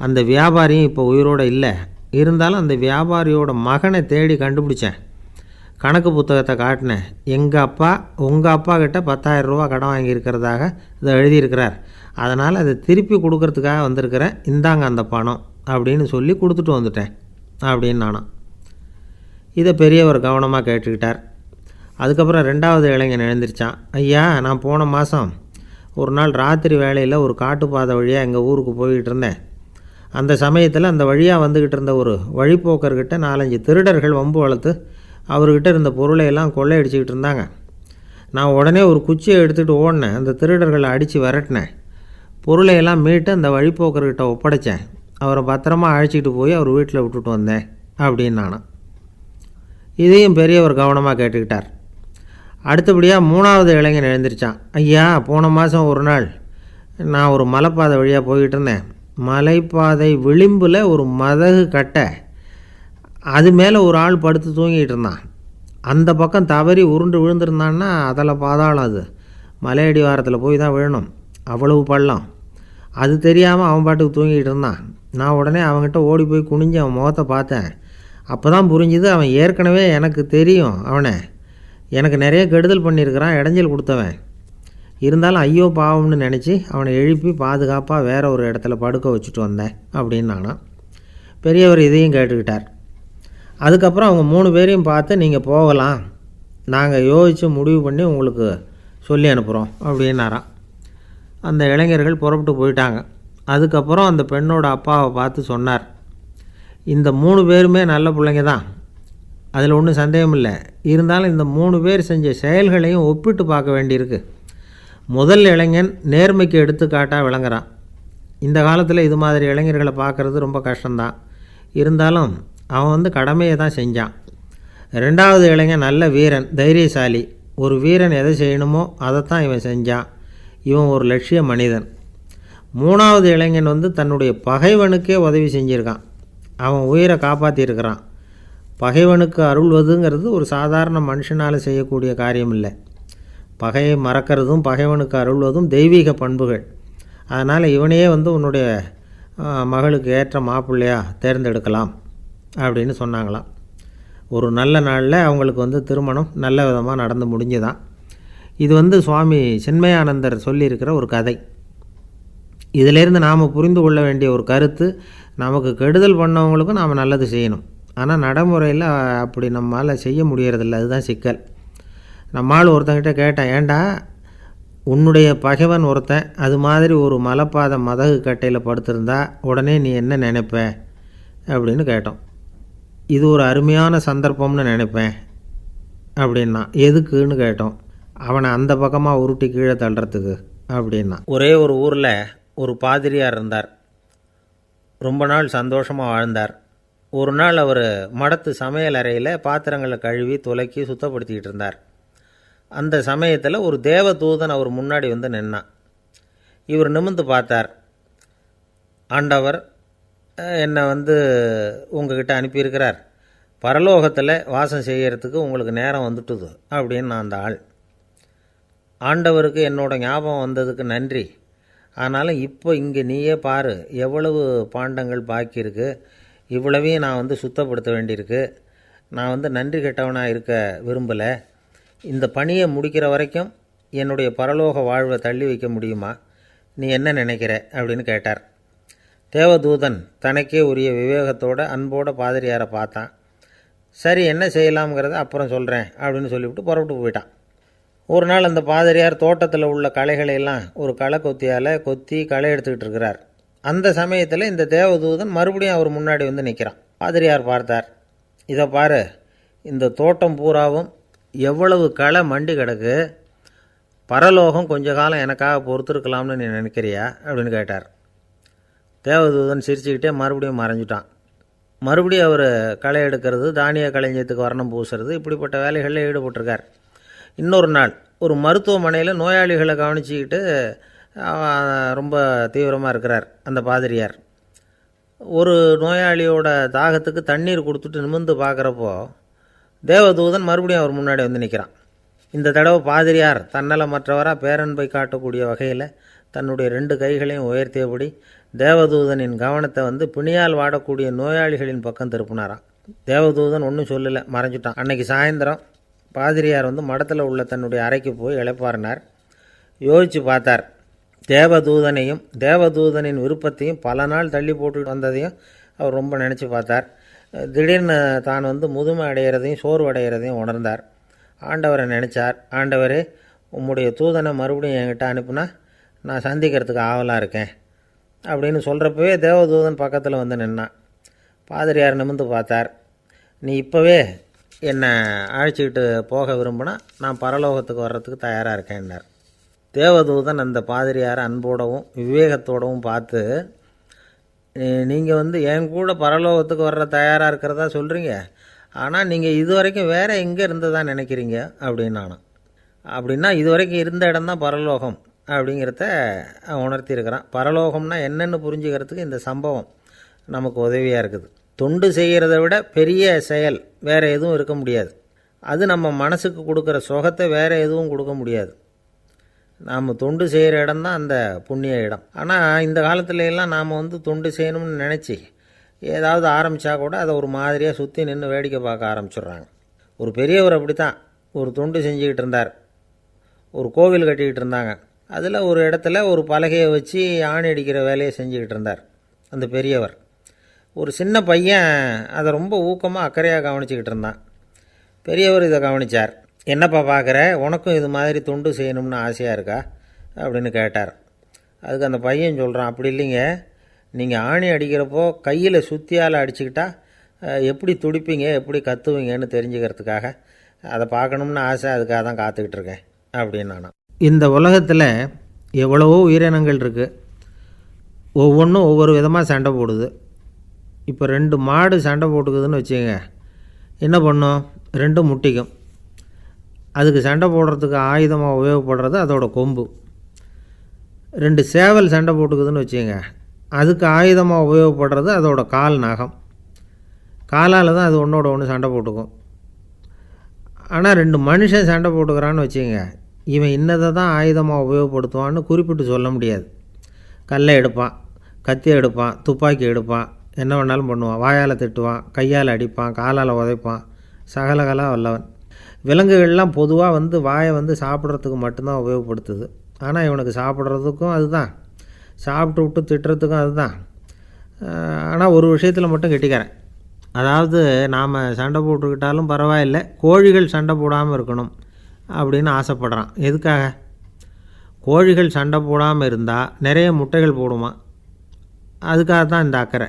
அந்த வியாபாரியும் இப்போ உயிரோடு இல்லை. இருந்தாலும் அந்த வியாபாரியோட மகனை தேடி கண்டுபிடிச்சேன். கணக்கு புத்தகத்தை காட்டினேன். எங்கள் அப்பா உங்கள் அப்பா கிட்ட 10,000 ரூபா கடன் வாங்கியிருக்கிறதாக இதை எழுதியிருக்கிறார். அதனால் அதை திருப்பி கொடுக்கறதுக்காக வந்திருக்கிறேன், இந்தாங்க அந்த பணம் அப்படின்னு சொல்லி கொடுத்துட்டு வந்துட்டேன் அப்படின்னு நானும். இதை பெரியவர் கவனமாக கேட்டுக்கிட்டார். அதுக்கப்புறம் 2வது இளைஞன் எழுந்திரிச்சான். ஐயா, நான் போன மாதம் ஒரு நாள் ராத்திரி வேளையில் ஒரு காட்டுப்பாதை வழியாக எங்கள் ஊருக்கு போய்கிட்டு இருந்தேன். அந்த சமயத்தில் அந்த வழியாக வந்துக்கிட்டு இருந்த ஒரு வழிப்போக்கர்கிட்ட 4-5 திருடர்கள் வம்பு வளர்த்து அவர்கிட்ட இருந்த பொருளை எல்லாம் கொள்ளையடிச்சிக்கிட்டு இருந்தாங்க. நான் உடனே ஒரு குச்சியை எடுத்துகிட்டு ஓடினேன். அந்த திருடர்களை அடித்து விரட்டினேன். பொருளையெல்லாம் மீட்டு அந்த வழிப்போக்கர்கிட்ட ஒப்படைச்சேன். அவரை பத்திரமா அழைச்சிக்கிட்டு போய் அவர் வீட்டில் விட்டுட்டு வந்தேன் அப்படின்னு நானும். இதையும் பெரியவர் கவனமாக கேட்டுக்கிட்டார். அடுத்தபடியாக 3வது இளைஞன் எழுந்திரிச்சான். ஐயா, போன மாதம் ஒரு நாள் நான் ஒரு மலைப்பாதை வழியாக போய்கிட்டு இருந்தேன். மலைப்பாதை விளிம்பில் ஒரு மதகு கட்டை, அது மேலே ஒரு ஆள் படுத்து தூங்கிட்டு இருந்தான். அந்த பக்கம் தவறி உருண்டு விழுந்திருந்தான்னா அதில் பாதாளம், அது மலையடி வாரத்தில் போய் தான் விழணும், அவ்வளவு பள்ளம். அது தெரியாமல் அவன் பாட்டுக்கு தூங்கிட்டு இருந்தான். நான் உடனே அவன்கிட்ட ஓடி போய் குனிஞ்சு அவன் முகத்தை பார்த்தேன். அப்போ தான் புரிஞ்சுது, அவன் ஏற்கனவே எனக்கு தெரியும். அவனை எனக்கு நிறைய கெடுதல் பண்ணியிருக்கிறான், இடைஞ்சல் கொடுத்தவன். இருந்தாலும் ஐயோ பாவம்னு நினச்சி அவனை எழுப்பி பாதுகாப்பாக வேறு ஒரு இடத்துல படுக்க வச்சுட்டு வந்தேன் அப்படின்னு நானும். பெரியவர் இதையும் கேட்டுக்கிட்டார். அதுக்கப்புறம் அவங்க 3 பேரையும் பார்த்து, நீங்கள் போகலாம், நாங்கள் யோசித்து முடிவு பண்ணி உங்களுக்கு சொல்லி அனுப்புகிறோம் அப்படின்னாராம். அந்த இளைஞர்கள் புறப்பட்டு போயிட்டாங்க. அதுக்கப்புறம் அந்த பெண்ணோட அப்பாவை பார்த்து சொன்னார், இந்த 3 பேருமே நல்ல பிள்ளைங்க தான், அதில் ஒன்றும் சந்தேகம் இல்லை. இருந்தாலும் இந்த 3 பேர் செஞ்ச செயல்களையும் ஒப்பிட்டு பார்க்க வேண்டியிருக்கு. முதல் இளைஞன் நேர்மைக்கு எடுத்துக்காட்டாக விளங்குறான். இந்த காலத்தில் இது மாதிரி இளைஞர்களை பார்க்குறது ரொம்ப கஷ்டம்தான். இருந்தாலும் அவன் கடமையை தான் செஞ்சான். 2வது இளைஞன் நல்ல வீரன், தைரியசாலி. ஒரு வீரன் எதை செய்யணுமோ அதைத்தான் இவன் செஞ்சான். இவன் ஒரு லட்சிய மனிதன். 3வது இளைஞன் தன்னுடைய பகைவனுக்கே உதவி செஞ்சுருக்கான். அவன் உயிரை காப்பாற்றியிருக்கிறான். பகைவனுக்கு அருள்வதுங்கிறது ஒரு சாதாரண மனுஷனால் செய்யக்கூடிய காரியம் இல்லை. பகையை மறக்கிறதும் பகைவனுக்கு அருள்வதும் தெய்வீக பண்புகள். அதனால் இவனையே உன்னுடைய மகளுக்கு ஏற்ற மாப்பிள்ளையாக தேர்ந்தெடுக்கலாம் அப்படின்னு சொன்னாங்களாம். ஒரு நல்ல நாளில் அவங்களுக்கு திருமணம் நல்ல விதமாக நடந்து முடிஞ்சுதான். இது சுவாமி சின்மயானந்தர் சொல்லியிருக்கிற ஒரு கதை. இதிலேருந்து நாம் புரிந்து கொள்ள வேண்டிய ஒரு கருத்து, நமக்கு கெடுதல் பண்ணவங்களுக்கும் நாம் நல்லது செய்யணும். ஆனால் நடைமுறையில் அப்படி நம்மளால் செய்ய முடியறதில்ல. அதுதான் சிக்கல். நம்மால் ஒருத்தங்கிட்ட கேட்டேன், ஏண்டா உன்னுடைய பகைவன் ஒருத்தன் அது மாதிரி ஒரு மலைப்பாதை மதகு கட்டையில் படுத்திருந்தா உடனே நீ என்ன நினைப்ப அப்படின்னு கேட்டோம். இது ஒரு அருமையான சந்தர்ப்பம்னு நினைப்பேன் அப்படின்னா. எதுக்குன்னு கேட்டோம். அவனை அந்த பக்கமாக உருட்டி கீழே தள்ளுறதுக்கு அப்படின்னா. ஒரே ஒரு ஊரில் ஒரு பாதிரியார் இருந்தார். ரொம்ப நாள் சந்தோஷமாக வாழ்ந்தார். ஒரு நாள் அவர் மடத்து சமையல் அறையில் பாத்திரங்களை கழுவி துலக்கி சுத்தப்படுத்திக்கிட்டு இருந்தார். அந்த சமயத்தில் ஒரு தேவதூதன் அவர் முன்னாடி வந்து நின்னான். இவர் நிமிர்ந்து பார்த்தார். ஆண்டவர் என்னை உங்ககிட்ட அனுப்பியிருக்கிறார், பரலோகத்தில் வாசம் செய்யறதுக்கு உங்களுக்கு நேரம் வந்துட்டுது அப்படின்னு அந்த ஆள். ஆண்டவருக்கு என்னோட ஞாபகம் வந்ததுக்கு நன்றி. ஆனாலும் இப்போ இங்கே நீயே பாரு, எவ்வளவு பாண்டங்கள் பாக்கி இருக்குது, இவ்வளவையும் நான் சுத்தப்படுத்த வேண்டியிருக்கு. நான் நன்றி கெட்டவனாக இருக்க விரும்பலை. இந்த பணியை முடிக்கிற வரைக்கும் என்னுடைய பரலோக வாழ்வை தள்ளி வைக்க முடியுமா? நீ என்ன நினைக்கிற அப்படின்னு கேட்டார். தேவதூதன் தனக்கே உரிய விவேகத்தோட அன்போட பாதிரியாரை பார்த்தான். சரி, என்ன செய்யலாம்ங்கிறத அப்புறம் சொல்கிறேன் அப்படின்னு சொல்லிவிட்டு புறப்பட்டு போயிட்டான். ஒரு நாள் அந்த பாதிரியார் தோட்டத்தில் உள்ள களைகளையெல்லாம் ஒரு களை கொத்தியால் கொத்தி களை எடுத்துக்கிட்டு இருக்கிறார். அந்த சமயத்தில் இந்த தேவதூதன் மறுபடியும் அவர் முன்னாடி நிற்கிறான். பாதிரியார் பார்த்தார். இதை பாரு, இந்த தோட்டம் பூராவும் எவ்வளவு களை மண்டி கிடக்கு, பரலோகம் கொஞ்ச காலம் எனக்காக பொறுத்திருக்கலாம்னு நீ நினைக்கிறியா அப்படின்னு கேட்டார். தேவதூதன் சிரிச்சுக்கிட்டே மறுபடியும் மறைஞ்சிட்டான். மறுபடியும் அவர் களை எடுக்கிறது, தானிய களஞ்சியத்துக்கு வர்ணம் பூசுறது, இப்படிப்பட்ட வேலைகளில் ஈடுபட்டிருக்கார். இன்னொரு நாள் ஒரு மருத்துவமனையில் நோயாளிகளை கவனிச்சிக்கிட்டு ரொம்ப தீவிரமாக இருக்கிறார் அந்த பாதிரியார். ஒரு நோயாளியோட தாகத்துக்கு தண்ணீர் கொடுத்துட்டு நிமிர்ந்து பார்க்குறப்போ தேவதூதன் மறுபடியும் அவர் முன்னாடி நிற்கிறான். இந்த தடவை பாதிரியார் தன்னலமற்றவராக பேரன்பை காட்டக்கூடிய வகையில் தன்னுடைய 2 கைகளையும் உயர்த்தியபடி தேவதூதனின் கவனத்தை பிணியால் வாடக்கூடிய நோயாளிகளின் பக்கம் திருப்பினாராம். தேவதூதன் ஒன்றும் சொல்லலை, மறைஞ்சிட்டான். அன்னைக்கு சாயந்தரம் பாதிரியார் மடத்தில் உள்ள தன்னுடைய அறைக்கு போய் இளைப்பாறினார். யோசித்து பார்த்தார். தேவதூதனையும் தேவதூதனின் விருப்பத்தையும் பல நாள் தள்ளி போட்டு வந்ததையும் அவர் ரொம்ப நினச்சி பார்த்தார். திடீர்னு தான் முதுமை அடைகிறதையும் சோர்வு அடைகிறதையும் உணர்ந்தார். ஆண்டவரை நினச்சார். ஆண்டவரே, உம்முடைய தூதனை மறுபடியும் என்கிட்ட அனுப்புனா நான் சந்திக்கிறதுக்கு ஆவலாக இருக்கேன் அப்படின்னு சொல்கிறப்பவே தேவதூதன் பக்கத்தில் நின்னான். பாதிரியார் நிமிர்ந்து பார்த்தார். நீ இப்போவே என்னை அழைச்சிக்கிட்டு போக விரும்பினா நான் பரலோகத்துக்கு வர்றதுக்கு தயாராக இருக்கேன்னார். தேவதூதன் அந்த பாதிரியாரை அன்போடவும் விவேகத்தோடவும் பார்த்து, நீங்கள் என் கூட பரலோகத்துக்கு வர்ற தயாராக இருக்கிறதா சொல்கிறீங்க, ஆனால் நீங்கள் இது வரைக்கும் வேறு எங்கே இருந்ததா நினைக்கிறீங்க அப்படின்னு நானும். அப்படின்னா இது வரைக்கும் இருந்த இடம் தான் பரலோகம் அப்படிங்கிறத உணர்த்தியிருக்கிறான். பரலோகம்னா என்னென்னு புரிஞ்சுக்கிறதுக்கு இந்த சம்பவம் நமக்கு உதவியாக இருக்குது. தொண்டு செய்கிறத விட பெரிய செயல் வேறு எதுவும் இருக்க முடியாது. அது நம்ம மனசுக்கு கொடுக்குற சுகத்தை வேறு எதுவும் கொடுக்க முடியாது. நாம் தொண்டு செய்கிற இடம் தான் அந்த புண்ணிய இடம். ஆனால் இந்த காலத்துல எல்லாம் நாம் தொண்டு செய்யணும்னு நினச்சி ஏதாவது ஆரம்பித்தா கூட அதை ஒரு மாதிரியாக சுற்றி நின்று வேடிக்கை பார்க்க ஆரம்பிச்சிடுறாங்க. ஒரு பெரியவர் அப்படி தான் ஒரு தொண்டு செஞ்சுக்கிட்டு இருந்தார். ஒரு கோவில் கட்டிக்கிட்டு இருந்தாங்க. அதில் ஒரு இடத்துல ஒரு பலகையை வச்சு ஆணி அடிக்கிற வேலையை செஞ்சுக்கிட்டு இருந்தார் அந்த பெரியவர். ஒரு சின்ன பையன் அதை ரொம்ப ஊக்கமாக அக்கறையாக கவனிச்சிக்கிட்டு இருந்தான். பெரியவர் இதை கவனித்தார். என்னப்பா பார்க்குற, உனக்கும் இது மாதிரி தொண்டு செய்யணும்னு ஆசையாக இருக்கா அப்படின்னு கேட்டார். அதுக்கு அந்த பையன் சொல்கிறான், அப்படி இல்லைங்க, நீங்கள் ஆணி அடிக்கிறப்போ கையில் சுத்தியால் அடிச்சுக்கிட்டா எப்படி துடிப்பீங்க, எப்படி கத்துவீங்கன்னு தெரிஞ்சுக்கிறதுக்காக அதை பார்க்கணும்னு ஆசை, அதுக்காக தான் காத்துக்கிட்டு இருக்கேன் அப்படின்னு நானும். இந்த உலகத்தில் எவ்வளவோ உயிரினங்கள் இருக்குது. ஒவ்வொன்றும் ஒவ்வொரு விதமாக சண்டை போடுது. இப்போ 2 மாடு சண்டை போட்டுக்குதுன்னு வச்சுக்கோங்க, என்ன பண்ணும்? 2 முட்டிக்கும். அதுக்கு சண்டை போடுறதுக்கு ஆயுதமாக உபயோகப்படுறது அதோட கொம்பு. 2 சேவல் சண்டை போட்டுக்குதுன்னு வச்சுக்கோங்க, அதுக்கு ஆயுதமாக உபயோகப்படுறது அதோட கால் நகம். காலால் தான் அது ஒன்றோட ஒன்று சண்டை போட்டுக்கும். ஆனால் 2 மனுஷன் சண்டை போட்டுக்கிறான்னு வச்சுக்கோங்க, இவன் இன்னதை தான் ஆயுதமாக உபயோகப்படுத்துவான்னு குறிப்பிட்டு சொல்ல முடியாது. கல்லை எடுப்பான், கத்தி எடுப்பான், துப்பாக்கி எடுப்பான், என்ன வேணாலும் பண்ணுவான். வாயால் திட்டுவான், கையால் அடிப்பான், காலால் உதைப்பான், சகலகலா வல்லவன். விலங்குகள்லாம் பொதுவாக வாயை சாப்பிட்றதுக்கு மட்டும்தான் உபயோகப்படுத்துது. ஆனால் இவனுக்கு சாப்பிட்றதுக்கும் அதுதான், சாப்பிட்டு விட்டு திட்டுறதுக்கும் அதுதான். ஆனால் ஒரு விஷயத்தில் மட்டும் கெட்டிக்கிறேன். அதாவது நாம் சண்டை போட்டுக்கிட்டாலும் பரவாயில்லை, கோழிகள் சண்டை போடாமல் இருக்கணும் அப்படின்னு ஆசைப்படுறான். எதுக்காக? கோழிகள் சண்டை போடாமல் இருந்தால் நிறைய முட்டைகள் போடுமா, அதுக்காக தான் இந்த அக்கறை.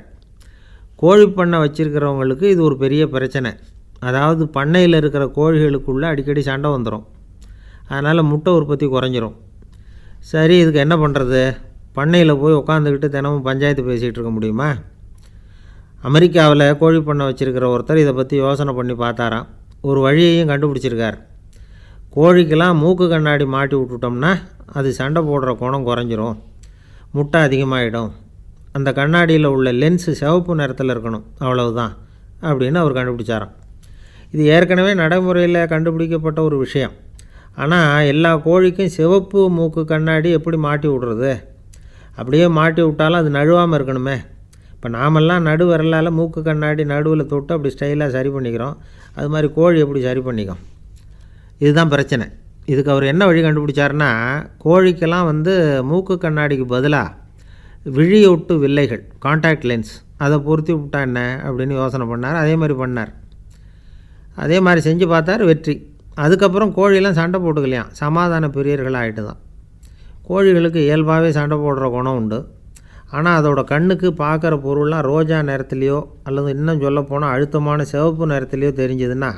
கோழி பண்ணை வச்சுருக்கிறவங்களுக்கு இது ஒரு பெரிய பிரச்சனை. அதாவது பண்ணையில் இருக்கிற கோழிகளுக்குள்ளே அடிக்கடி சண்டை வந்துடும். அதனால் முட்டை உற்பத்தி குறைஞ்சிரும். சரி, இதுக்கு என்ன பண்ணுறது? பண்ணையில் போய் உட்காந்துக்கிட்டு தினமும் பஞ்சாயத்து பேசிகிட்டு இருக்க முடியுமா? அமெரிக்காவில் கோழி பண்ணை வச்சுருக்கிற ஒருத்தர் இதை பற்றி யோசனை பண்ணி பார்த்தாராம். ஒரு வழியையும் கண்டுபிடிச்சிருக்கார். கோழிக்கெல்லாம் மூக்கு கண்ணாடி மாட்டி விட்டுட்டோம்னா அது சண்டை போடுற குணம் குறைஞ்சிரும், முட்டை அதிகமாகிடும். அந்த கண்ணாடியில் உள்ள லென்ஸு சிவப்பு நிறத்தில் இருக்கணும், அவ்வளவுதான் அப்படின்னு அவர் கண்டுபிடிச்சாராம். இது ஏற்கனவே நடைமுறையில் கண்டுபிடிக்கப்பட்ட ஒரு விஷயம். ஆனால் எல்லா கோழிக்கும் சிவப்பு மூக்கு கண்ணாடி எப்படி மாட்டி விடுறது? அப்படியே மாட்டி விட்டாலும் அது நழுவாமல் இருக்கணுமே. இப்போ நாமெல்லாம் நடு விரலால் மூக்கு கண்ணாடி நடுவில் தொட்டு அப்படி ஸ்டைலாக சரி பண்ணிக்கிறோம். அது மாதிரி கோழி எப்படி சரி பண்ணிக்கும்? இதுதான் பிரச்சனை. இதுக்கு அவர் என்ன வழி கண்டுபிடிச்சாருன்னா, கோழிக்கெல்லாம் மூக்கு கண்ணாடிக்கு பதிலாக விழியொட்டு வில்லைகள், கான்டாக்ட் லென்ஸ், அதை பொருத்தி விட்டா என்ன அப்படின்னு யோசனை பண்ணார். அதே மாதிரி பண்ணார். அதே மாதிரி செஞ்சு பார்த்தார், வெற்றி. அதுக்கப்புறம் கோழியெல்லாம் சண்டை போட்டுக்கலையாம், சமாதான பிரியர்கள் ஆகிட்டு தான். கோழிகளுக்கு இயல்பாகவே சண்டை போடுற குணம் உண்டு. ஆனால் அதோட கண்ணுக்கு பார்க்குற பொருள்லாம் ரோஜா நிறத்துலையோ அல்லது இன்னும் சொல்லப்போனால் அழுத்தமான சிவப்பு நிறத்துலையோ தெரிஞ்சதுன்னா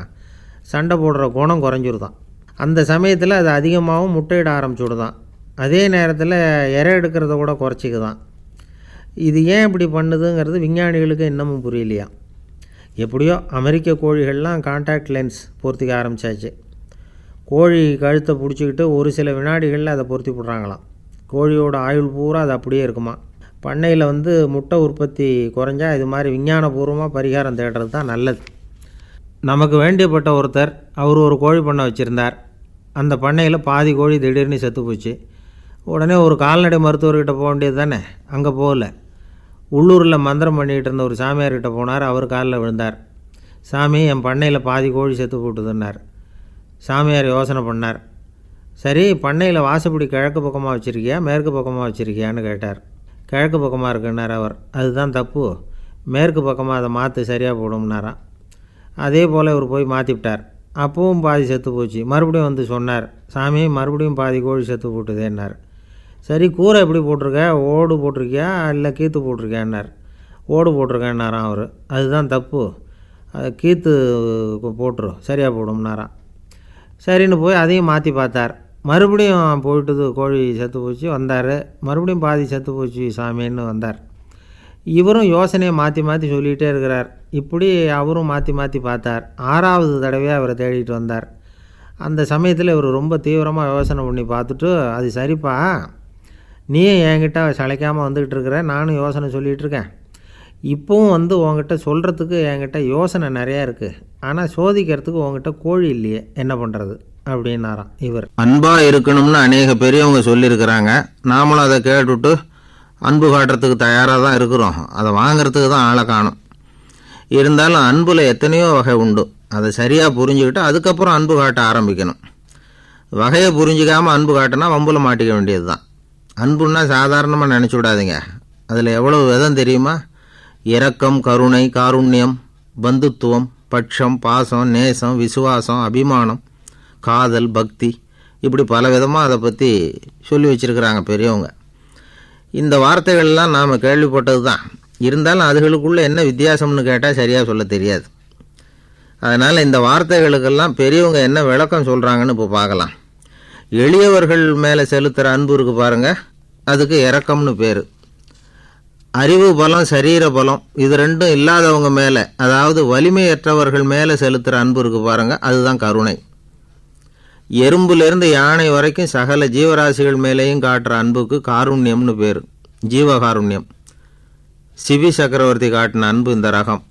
சண்டை போடுற குணம் குறைஞ்சிருதான். அந்த சமயத்தில் அது அதிகமாகவும் முட்டையிட ஆரம்பிச்சுடுதான். அதே நேரத்தில் இறை எடுக்கிறத கூட குறைச்சிக்குதான். இது ஏன் இப்படி பண்ணுதுங்கிறது விஞ்ஞானிகளுக்கு இன்னமும் புரியலையா. எப்படியோ அமெரிக்க கோழிகள்லாம் கான்டாக்ட் லென்ஸ் பொருத்திக்க ஆரம்பித்தாச்சு. கோழி கழுத்தை பிடிச்சிக்கிட்டு ஒரு சில வினாடிகளில் அதை பொருத்தி விட்றாங்களாம். கோழியோட ஆயுள் பூரா அது அப்படியே இருக்குமா. பண்ணையில் முட்டை உற்பத்தி குறைஞ்சா இது மாதிரி விஞ்ஞானபூர்வமாக பரிகாரம் தேடுறது தான் நல்லது. நமக்கு வேண்டியப்பட்ட ஒருத்தர், அவர் ஒரு கோழி பண்ணை வச்சுருந்தார். அந்த பண்ணையில் பாதி கோழி திடீர்னு செத்து போச்சு. உடனே ஒரு கால்நடை மருத்துவர்கிட்ட போக வேண்டியது தானே. அங்கே போகல. உள்ளூரில் மந்திரம் பண்ணிகிட்டு இருந்த ஒரு சாமியார்கிட்ட போனார். அவர் காலில் விழுந்தார். சாமி, என் பண்ணையில் பாதி கோழி செத்து போட்டுதுன்னார். சாமியார் யோசனை பண்ணார். சரி, பண்ணையில் வாசப்படி கிழக்கு பக்கமாக வச்சுருக்கியா மேற்கு பக்கமாக வச்சுருக்கியான்னு கேட்டார். கிழக்கு பக்கமாக இருக்குன்னார் அவர். அதுதான் தப்பு, மேற்கு பக்கமாக அதை மாற்று, சரியாக போடும்னாராம். அதே போல் இவர் போய் மாற்றிவிட்டார். அப்பவும் பாதி செத்து போச்சு. மறுபடியும் சொன்னார், சாமி மறுபடியும் பாதி கோழி செத்து போட்டுதேன்னார். சரி, கூரை எப்படி போட்டிருக்க, ஓடு போட்டிருக்கியா இல்லை கீத்து போட்டிருக்கியான்னார். ஓடு போட்டிருக்கேன்னாராம் அவர். அதுதான் தப்பு, கீத்து போட்டுரு, சரியாக போடும்னாராம். சரின்னு போய் அதையும் மாற்றி பார்த்தார். மறுபடியும் போயிட்டுது, கோழி செத்து போச்சு. வந்தார், மறுபடியும் பாதி செத்து போச்சு சாமின்னு வந்தார். இவரும் யோசனையை மாற்றி மாற்றி சொல்லிகிட்டே இருக்கிறார். இப்படி அவரும் மாற்றி மாற்றி பார்த்தார். 6வது தடவையாக அவரை தேடிட்டு வந்தார். அந்த சமயத்தில் இவர் ரொம்ப தீவிரமாக யோசனை பண்ணி பார்த்துட்டு, அது சரிப்பா, நீயும் என்கிட்ட சளைக்காமல் வந்துக்கிட்டு இருக்கிற, நானும் யோசனை சொல்லிகிட்டு இருக்கேன். இப்போவும் உங்ககிட்ட சொல்கிறதுக்கு என்கிட்ட யோசனை நிறையா இருக்குது. ஆனால் சோதிக்கிறதுக்கு உங்ககிட்ட கோழி இல்லையே, என்ன பண்ணுறது அப்படின்னாராம் இவர். அன்பாக இருக்கணும்னு அநேக பெரியவங்க சொல்லியிருக்கிறாங்க. நாமளும் அதை கேட்டுவிட்டு அன்பு காட்டுறதுக்கு தயாராக தான் இருக்கிறோம். அதை வாங்கிறதுக்கு தான் ஆளை காணும். இருந்தாலும் அன்பில் எத்தனையோ வகை உண்டு. அதை சரியாக புரிஞ்சுக்கிட்டு அதுக்கப்புறம் அன்பு காட்ட ஆரம்பிக்கணும். வகையை புரிஞ்சிக்காமல் அன்பு காட்டினா வம்புல மாட்டிக்க வேண்டியது தான். அன்புன்னா சாதாரணமாக நினச்சி விடாதீங்க. அதில் எவ்வளோ விதம் தெரியுமா? இரக்கம், கருணை, காருண்யம், பந்துத்துவம், பட்சம், பாசம், நேசம், விசுவாசம், அபிமானம், காதல், பக்தி, இப்படி பல விதமாக அதை பற்றி சொல்லி வச்சுருக்கிறாங்க பெரியவங்க. இந்த வார்த்தைகள்லாம் நாம் கேள்விப்பட்டது தான். இருந்தாலும் அதுகளுக்குள்ளே என்ன வித்தியாசம்னு கேட்டால் சரியாக சொல்ல தெரியாது. அதனால் இந்த வார்த்தைகளுக்கெல்லாம் பெரியவங்க என்ன விளக்கம் சொல்கிறாங்கன்னு இப்போ பார்க்கலாம். எளியவர்கள் மேலே செலுத்துகிற அன்பு இருக்கு பாருங்கள், அதுக்கு இரக்கம்னு பேர். அறிவு பலம், சரீர பலம், இது ரெண்டும் இல்லாதவங்க மேலே, அதாவது வலிமையற்றவர்கள் மேலே செலுத்துகிற அன்பு இருக்கு பாருங்கள், அதுதான் கருணை. எறும்புலேருந்து யானை வரைக்கும் சகல ஜீவராசிகள் மேலேயும் காட்டுற அன்புக்கு காருண்யம்னு பேர், ஜீவகாருண்யம். சிவி சக்கரவர்த்தி காட்டின அன்பு இந்த ரகம்.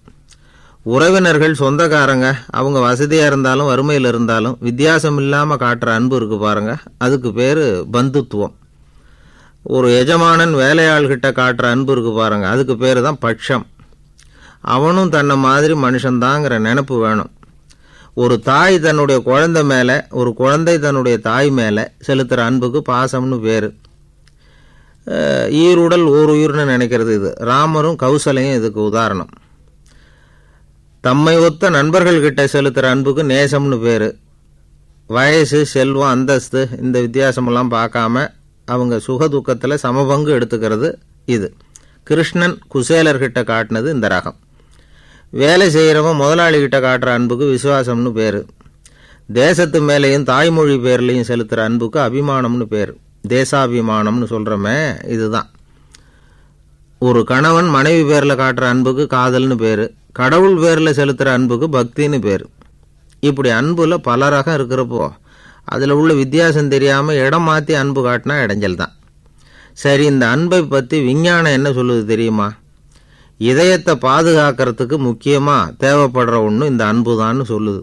உறவினர்கள், சொந்தக்காரங்க, அவங்க வசதியாக இருந்தாலும் வறுமையில் இருந்தாலும் வித்தியாசம் இல்லாமல் காட்டுற அன்பு இருக்கு பாருங்க, அதுக்கு பேர் பந்துத்துவம். ஒரு எஜமானன் வேலையாள்கிட்ட காட்டுற அன்பு இருக்கு பாருங்க, அதுக்கு பேர் தான் பட்சம். அவனும் தன்னை மாதிரி மனுஷன்தாங்கிற நினப்பு வேணும். ஒரு தாய் தன்னுடைய குழந்தை மேலே, ஒரு குழந்தை தன்னுடைய தாய் மேலே செலுத்துகிற அன்புக்கு பாசம்னு பேர். ஈருடல் ஓர் உயிர்னு நினைக்கிறது இது. ராமரும் கௌசலையும் இதுக்கு உதாரணம். தம்மை ஒத்த நண்பர்கள்கிட்ட செலுத்துகிற அன்புக்கு நேசம்னு பேர். வயசு, செல்வம், அந்தஸ்து இந்த வித்தியாசமெல்லாம் பார்க்காம அவங்க சுக துக்கத்தில் சமபங்கு எடுத்துக்கிறது இது. கிருஷ்ணன் குசேலர்கிட்ட காட்டினது இந்த ரகம். வேலை செய்கிறவன் முதலாளிகிட்ட காட்டுற அன்புக்கு விசுவாசம்னு பேர். தேசத்து மேலேயும் தாய்மொழி பேர்லையும் செலுத்துகிற அன்புக்கு அபிமானம்னு பேர். தேசாபிமானம்னு சொல்கிறோமே இதுதான். ஒரு கணவன் மனைவி பேரில் காட்டுற அன்புக்கு காதல்னு பேர். கடவுள் பேரில் செலுத்துகிற அன்புக்கு பக்தின்னு பேர். இப்படி அன்புல பல ரகம் இருக்கிறப்போ அதில் உள்ள வித்தியாசம் தெரியாமல் இடம் மாற்றி அன்பு காட்டினா இடைஞ்சல் தான். சரி, இந்த அன்பை பற்றி விஞ்ஞானம் என்ன சொல்லுது தெரியுமா? இதயத்தை பாதுகாக்கிறதுக்கு முக்கியமாக தேவைப்படுற ஒன்று இந்த அன்பு தான்னு சொல்லுது.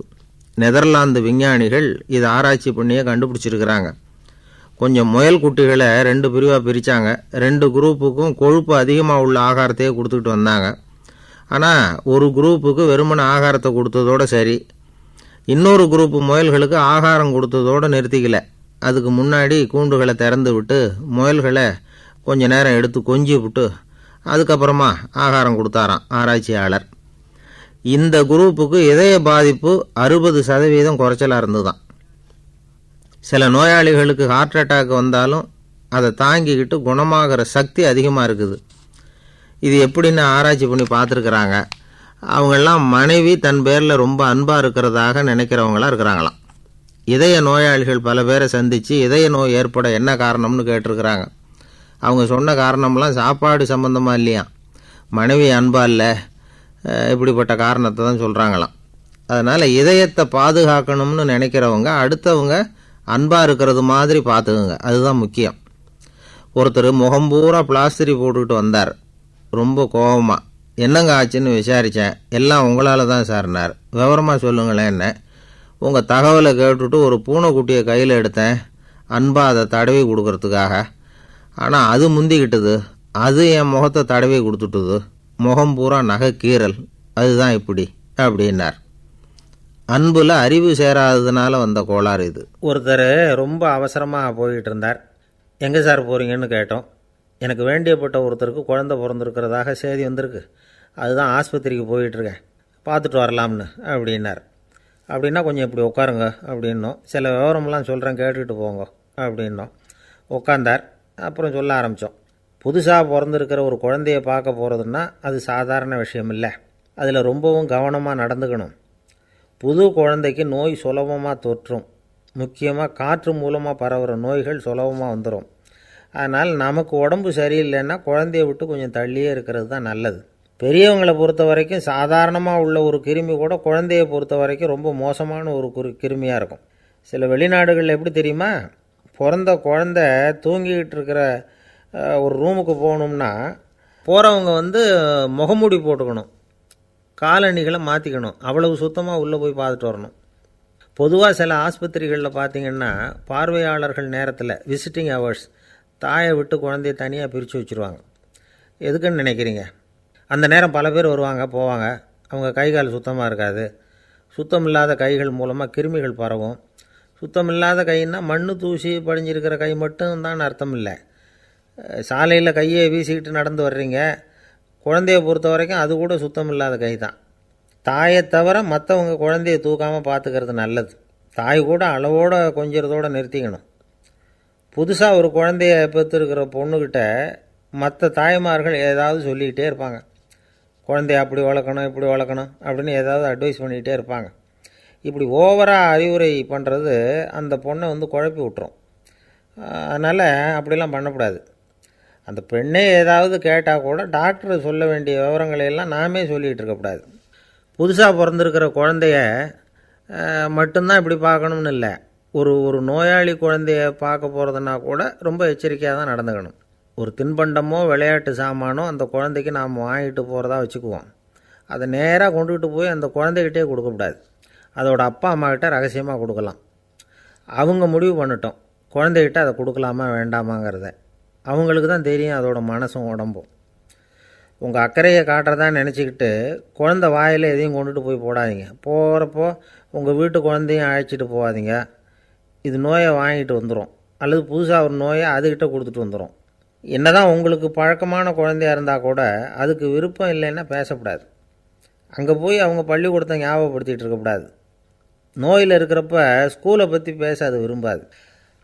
நெதர்லாந்து விஞ்ஞானிகள் இதை ஆராய்ச்சி பண்ணியே கண்டுபிடிச்சிருக்கிறாங்க. கொஞ்சம் முயல் குட்டிகளை 2 பிரிவாக பிரித்தாங்க. 2 குரூப்புக்கும் கொழுப்பு அதிகமாக உள்ள ஆகாரத்தையே கொடுத்துக்கிட்டு வந்தாங்க. ஆனால் ஒரு குரூப்புக்கு வெறுமன ஆகாரத்தை கொடுத்ததோடு சரி, இன்னொரு குரூப்பு முயல்களுக்கு ஆகாரம் கொடுத்ததோடு நிறுத்திக்கல. அதுக்கு முன்னாடி கூண்டுகளை திறந்து விட்டு முயல்களை கொஞ்ச நேரம் எடுத்து கொஞ்சி விட்டு அதுக்கப்புறமா ஆகாரம் கொடுத்தாராம் ஆராய்ச்சியாளர். இந்த குரூப்புக்கு இதய பாதிப்பு 60% குறைச்சலாக இருந்துதான். சில நோயாளிகளுக்கு ஹார்ட் அட்டாக் வந்தாலும் அதை தாங்கிக்கிட்டு குணமாகிற சக்தி அதிகமாக இருக்குது. இது எப்படின்னு ஆராய்ச்சி பண்ணி பார்த்துருக்குறாங்க. அவங்கெல்லாம் மனைவி தன் பேரில் ரொம்ப அன்பாக இருக்கிறதாக நினைக்கிறவங்களாம் இருக்கிறாங்களாம். இதய நோயாளிகள் பல பேரை சந்தித்து இதய நோய் ஏற்பட என்ன காரணம்னு கேட்டிருக்கிறாங்க. அவங்க சொன்ன காரணம்லாம் சாப்பாடு சம்மந்தமாக இல்லையா, மனைவி அன்பா இல்லை, இப்படிப்பட்ட காரணத்தை தான் சொல்கிறாங்களாம். அதனால் இதயத்தை பாதுகாக்கணும்னு நினைக்கிறவங்க அடுத்தவங்க அன்பாக இருக்கிறது மாதிரி பார்த்துக்குங்க, அதுதான் முக்கியம். ஒருத்தர் முகம் பூரா பிளாஸ்டரி போட்டுக்கிட்டு வந்தார். ரொம்ப கோபமாக, என்னங்க ஆச்சுன்னு விசாரித்தேன். எல்லாம் உங்களால் தான் சார்னார். விவரமாக சொல்லுங்களேன். என்ன, உங்கள் தகவலை கேட்டுட்டு ஒரு பூனைக்குட்டியை கையில் எடுத்தேன் அன்பாக அதை தடவி கொடுக்கறதுக்காக. ஆனால் அது முந்திக்கிட்டது, அது என் முகத்தை தடவி கொடுத்துட்டுது, முகம் பூரா நகை கீறல், அதுதான் இப்படி அப்படின்னார். அன்புல அறிவு சேராததுனால வந்த கோளாறு இது. ஒருத்தர் ரொம்ப அவசரமாக போய்கிட்டு இருந்தார். எங்கே சார் போகிறீங்கன்னு கேட்டோம். எனக்கு வேண்டியப்பட்ட ஒருத்தருக்கு குழந்தை பிறந்திருக்கிறதாக செய்தி வந்திருக்கு, அதுதான் ஆஸ்பத்திரிக்கு போயிட்டுருக்கேன், பார்த்துட்டு வரலாம்னு அப்படின்னார். அப்படின்னா கொஞ்சம் இப்படி உட்காருங்க அப்படின்னோம். சில விவரமெல்லாம் சொல்கிறேன் கேட்டுக்கிட்டு போங்க அப்படின்னோம். உட்காந்தார். அப்புறம் சொல்ல ஆரம்பித்தோம். புதுசாக பிறந்திருக்கிற ஒரு குழந்தைய பார்க்க போகிறதுன்னா அது சாதாரண விஷயம் இல்லை. அதில் ரொம்பவும் கவனமாக நடந்துக்கணும். புது குழந்தைக்கு நோய் சுலபமாக தொற்றும். முக்கியமாக காற்று மூலமாக பரவுகிற நோய்கள் சுலபமாக வந்துடும். அதனால் நமக்கு உடம்பு சரியில்லைன்னா குழந்தைய விட்டு கொஞ்சம் தள்ளியே இருக்கிறது தான் நல்லது. பெரியவங்களை பொறுத்த வரைக்கும் சாதாரணமாக உள்ள ஒரு கிருமி கூட குழந்தையை பொறுத்த வரைக்கும் ரொம்ப மோசமான ஒரு கிருமியாக இருக்கும். சில வெளிநாடுகளில் எப்படி தெரியுமா, பிறந்த குழந்தை தூங்கிக்கிட்டு இருக்கிற ஒரு ரூமுக்கு போகணும்னா போகிறவங்க முகமூடி போட்டுக்கணும், காலணிகளை மாற்றிக்கணும், அவ்வளவு சுத்தமாக உள்ளே போய் பார்த்துட்டு வரணும். பொதுவாக சில ஆஸ்பத்திரிகளில் பார்த்திங்கன்னா பார்வையாளர்கள் நேரத்தில் விசிட்டிங் ஹவர்ஸ் தாயை விட்டு குழந்தைய தனியாக பிரித்து வச்சுருவாங்க. எதுக்குன்னு நினைக்கிறீங்க? அந்த நேரம் பல பேர் வருவாங்க போவாங்க. அவங்க கை கால் சுத்தமாக இருக்காது. சுத்தம் இல்லாத கைகள் மூலமாக கிருமிகள் பரவும். சுத்தம் இல்லாத கைன்னா மண் தூசி படிஞ்சிருக்கிற கை மட்டும் தான் அர்த்தம் இல்லை. சாலையில் கையை வீசிக்கிட்டு நடந்து வர்றீங்க, குழந்தைய பொறுத்த வரைக்கும் அது கூட சுத்தம் இல்லாத கை தான். தாயை தவிர மற்றவங்க குழந்தைய தூக்காமல் பார்த்துக்கிறது நல்லது. தாய் கூட அளவோடு கொஞ்சிறதோடு நிறுத்திக்கணும். புதுசாக ஒரு குழந்தைய பெற்றிருக்கிற பொண்ணுக்கிட்ட மற்ற தாய்மார்கள் ஏதாவது சொல்லிக்கிட்டே இருப்பாங்க. குழந்தைய அப்படி வளர்க்கணும் இப்படி வளர்க்கணும் அப்படின்னு ஏதாவது அட்வைஸ் பண்ணிக்கிட்டே இருப்பாங்க. இப்படி ஓவராக அறிவுரை பண்ணுறது அந்த பொண்ணை குழப்பி விட்டுரும். அதனால் அப்படிலாம் பண்ணக்கூடாது. அந்த பெண்ணே ஏதாவது கேட்டால் கூட டாக்டர் சொல்ல வேண்டிய விவரங்களையெல்லாம் நாமே சொல்லிகிட்டு இருக்கக்கூடாது. புதுசாக பிறந்திருக்கிற குழந்தைய மட்டும்தான் இப்படி பார்க்கணும்னு இல்லை. ஒரு நோயாளி குழந்தைய பார்க்க போகிறதுனா கூட ரொம்ப எச்சரிக்கையாக தான் நடந்துக்கணும். ஒரு தின்பண்டமோ விளையாட்டு சாமானோ அந்த குழந்தைக்கு நாம் வாங்கிட்டு போகிறதா வச்சுக்குவோம். அதை நேராக கொண்டுகிட்டு போய் அந்த குழந்தைகிட்டே கொடுக்கக்கூடாது. அதோட அப்பா அம்மாக்கிட்ட ரகசியமாக கொடுக்கலாம். அவங்க முடிவு பண்ணிட்டோம் குழந்தைகிட்ட அதை கொடுக்கலாமா வேண்டாமாங்கிறத. அவங்களுக்கு தான் தெரியும் அதோட மனசும் உடம்பும். உங்கள் அக்கறையை காட்டுறதா நினச்சிக்கிட்டு குழந்தை வாயில் எதையும் கொண்டுட்டு போய் போடாதீங்க. போகிறப்போ உங்கள் வீட்டு குழந்தையும் அழைச்சிட்டு போகாதீங்க. இது நோயை வாங்கிட்டு வந்துடும், அல்லது புதுசாக ஒரு நோயை அதுக்கிட்ட கொடுத்துட்டு வந்துடும். என்னதான் உங்களுக்கு பழக்கமான குழந்தையாக இருந்தால் கூட அதுக்கு விருப்பம் இல்லைன்னா பேசக்கூடாது. அங்கே போய் அவங்க பள்ளிக்கூடத்தை ஞாபகப்படுத்திகிட்டு இருக்கக்கூடாது. நோயில் இருக்கிறப்ப ஸ்கூலை பற்றி பேச அது விரும்பாது.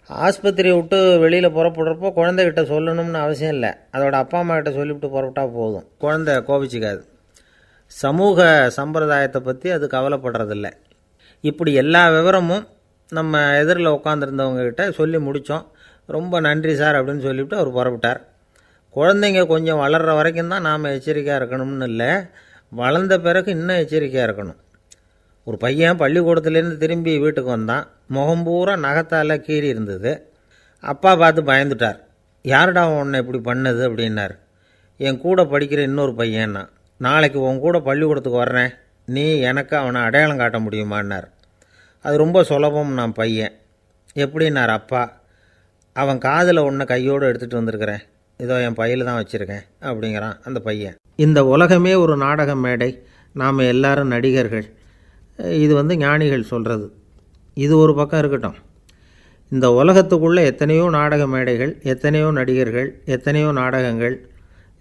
ஆஸ்பத்திரியை விட்டு வெளியில் புறப்படுறப்போ குழந்தைகிட்ட சொல்லணும்னு அவசியம் இல்லை. அதோட அப்பா அம்மா கிட்ட சொல்லிவிட்டு புறப்பட்டா போதும். குழந்தை கோபிச்சிக்காது. சமூக சம்பிரதாயத்தை பற்றி அது கவலைப்படுறதில்ல. இப்படி எல்லா விவரமும் நம்ம எதிரில் உட்காந்துருந்தவங்ககிட்ட சொல்லி முடித்தோம். ரொம்ப நன்றி சார் அப்படின்னு சொல்லிவிட்டு அவர் புறப்பட்டார். குழந்தைங்க கொஞ்சம் வளர்கிற வரைக்கும் தான் நாம் எச்சரிக்கையாக இருக்கணும்னு இல்லை, வளர்ந்த பிறகு இன்னும் எச்சரிக்கையாக இருக்கணும். ஒரு பையன் பள்ளிக்கூடத்துலேருந்து திரும்பி வீட்டுக்கு வந்தான். முகம் பூரா நகத்தால் கீறி இருந்தது. அப்பா பார்த்து பயந்துட்டார். யாருடா உன்னை இப்படி பண்ணது அப்படின்னார். என் கூட படிக்கிற இன்னொரு பையன்னா. நாளைக்கு உன் கூட பள்ளிக்கூடத்துக்கு வர்றேன், நீ எனக்கு அவனை அடையாளம் காட்ட முடியுமான்னார். அது ரொம்ப சுலபம் நான் பையன். எப்படின்னார் அப்பா. அவன் காதில் ஒன்றை கையோடு எடுத்துகிட்டு வந்திருக்கிறேன், இதோ என் பையில் தான் வச்சுருக்கேன் அப்படிங்கிறான் அந்த பையன். இந்த உலகமே ஒரு நாடக மேடை, நாம் எல்லாரும் நடிகர்கள். இது ஞானிகள் சொல்கிறது. இது ஒரு பக்கம் இருக்கட்டும். இந்த உலகத்துக்குள்ளே எத்தனையோ நாடக மேடைகள், எத்தனையோ நடிகர்கள், எத்தனையோ நாடகங்கள்.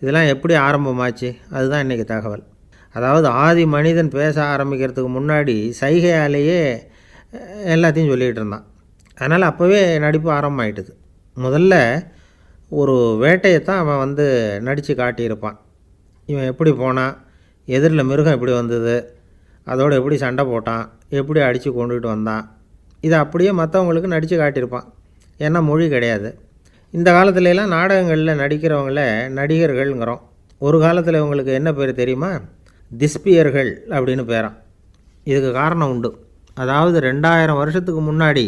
இதெல்லாம் எப்படி ஆரம்பமாச்சு? அதுதான் இன்றைக்கி தகவல். அதாவது ஆதி மனிதன் பேச ஆரம்பிக்கிறதுக்கு முன்னாடி சைகையாலேயே எல்லாத்தையும் சொல்லிகிட்டு இருந்தான். அதனால் அப்போவே நடிப்பு ஆரம்பமாயிட்டுது. முதல்ல ஒரு வேட்டையைத்தான் அவன் நடித்து காட்டியிருப்பான். இவன் எப்படி போனான், எதிரில் மிருகம் எப்படி வந்தது, அதோடு எப்படி சண்டை போட்டான், எப்படி அடித்து கொண்டுகிட்டு வந்தான், இதை அப்படியே மற்றவங்களுக்கு நடித்து காட்டியிருப்பான். ஏன்னா மொழி கிடையாது. இந்த காலத்துலலாம் நாடகங்களில் நடிக்கிறவங்கள நடிகர்கள்ங்கிறோம். ஒரு காலத்தில் இவங்களுக்கு என்ன பேர் தெரியுமா? திஸ்பியர்கள் அப்படின்னு பேரான். இதுக்கு காரணம் உண்டு. அதாவது 2000 வருஷத்துக்கு முன்னாடி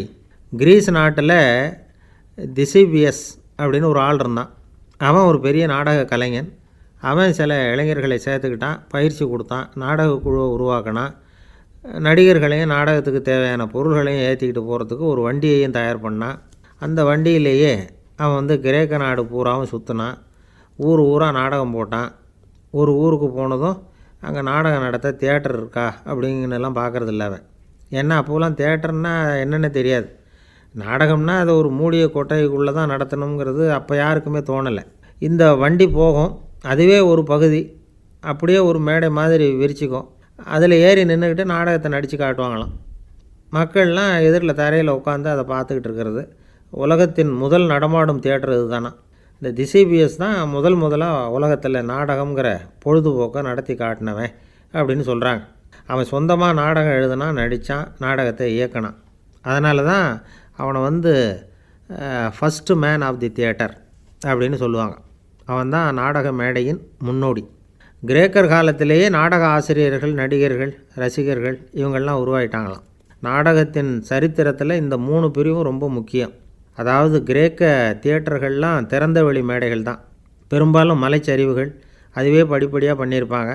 கிரீஸ் நாட்டில் திசிபியஸ் அப்படின்னு ஒரு ஆள் இருந்தான். அவன் ஒரு பெரிய நாடக கலைஞன். அவன் சில இளைஞர்களை சேர்த்துக்கிட்டான், பயிற்சி கொடுத்தான், நாடக குழுவை உருவாக்கினான். நடிகர்களையும் நாடகத்துக்கு தேவையான பொருள்களையும் ஏற்றிக்கிட்டு போகிறதுக்கு ஒரு வண்டியையும் தயார் பண்ணான். அந்த வண்டியிலேயே அவன் கிரேக்க நாடு பூராவும் சுற்றினான். ஊர் ஊராக நாடகம் போட்டான். ஒரு ஊருக்கு போனதும் அங்கே நாடகம் நடத்த தியேட்டர் இருக்கா அப்படிங்கன்னெல்லாம் பார்க்குறதில்ல அவன். ஏன்னா அப்போலாம் தியேட்டர்னா என்னென்ன தெரியாது. நாடகம்னா அதை ஒரு மூடிய கொட்டைக்குள்ளே தான் நடத்தணுங்கிறது அப்போ யாருக்குமே தோணலை. இந்த வண்டி போகும், அதுவே ஒரு பகுதி அப்படியே ஒரு மேடை மாதிரி விரிச்சிக்கும். அதில் ஏறி நின்றுக்கிட்டு நாடகத்தை நடித்து காட்டுவாங்களாம். மக்கள்லாம் எதிரில் தரையில் உட்காந்து அதை பார்த்துக்கிட்டு இருக்கிறது. உலகத்தின் முதல் நடமாடும் தியேட்டர் இது தானா. இந்த திசிபியஸ் தான் முதலாக உலகத்தில் நாடகங்கிற பொழுதுபோக்கை நடத்தி காட்டினவன் அப்படின்னு சொல்கிறாங்க. அவன் சொந்தமாக நாடகம் எழுதுனான், நடித்தான், நாடகத்தை இயக்கினான். அதனால தான் அவனை first man of the theatre அப்படின்னு சொல்லுவாங்க. அவன் தான் நாடக மேடையின் முன்னோடி. கிரேக்கர் காலத்திலேயே நாடக ஆசிரியர்கள், நடிகர்கள், ரசிகர்கள் இவங்கள்லாம் உருவாயிட்டாங்களாம். நாடகத்தின் சரித்திரத்தில் இந்த 3 பிரிவும் ரொம்ப முக்கியம். அதாவது கிரேக்க தியேட்டர்கள்லாம் திறந்த வெளி மேடைகள் தான். பெரும்பாலும் மலைச்சரிவுகள், அதுவே படிப்படியாக பண்ணியிருப்பாங்க.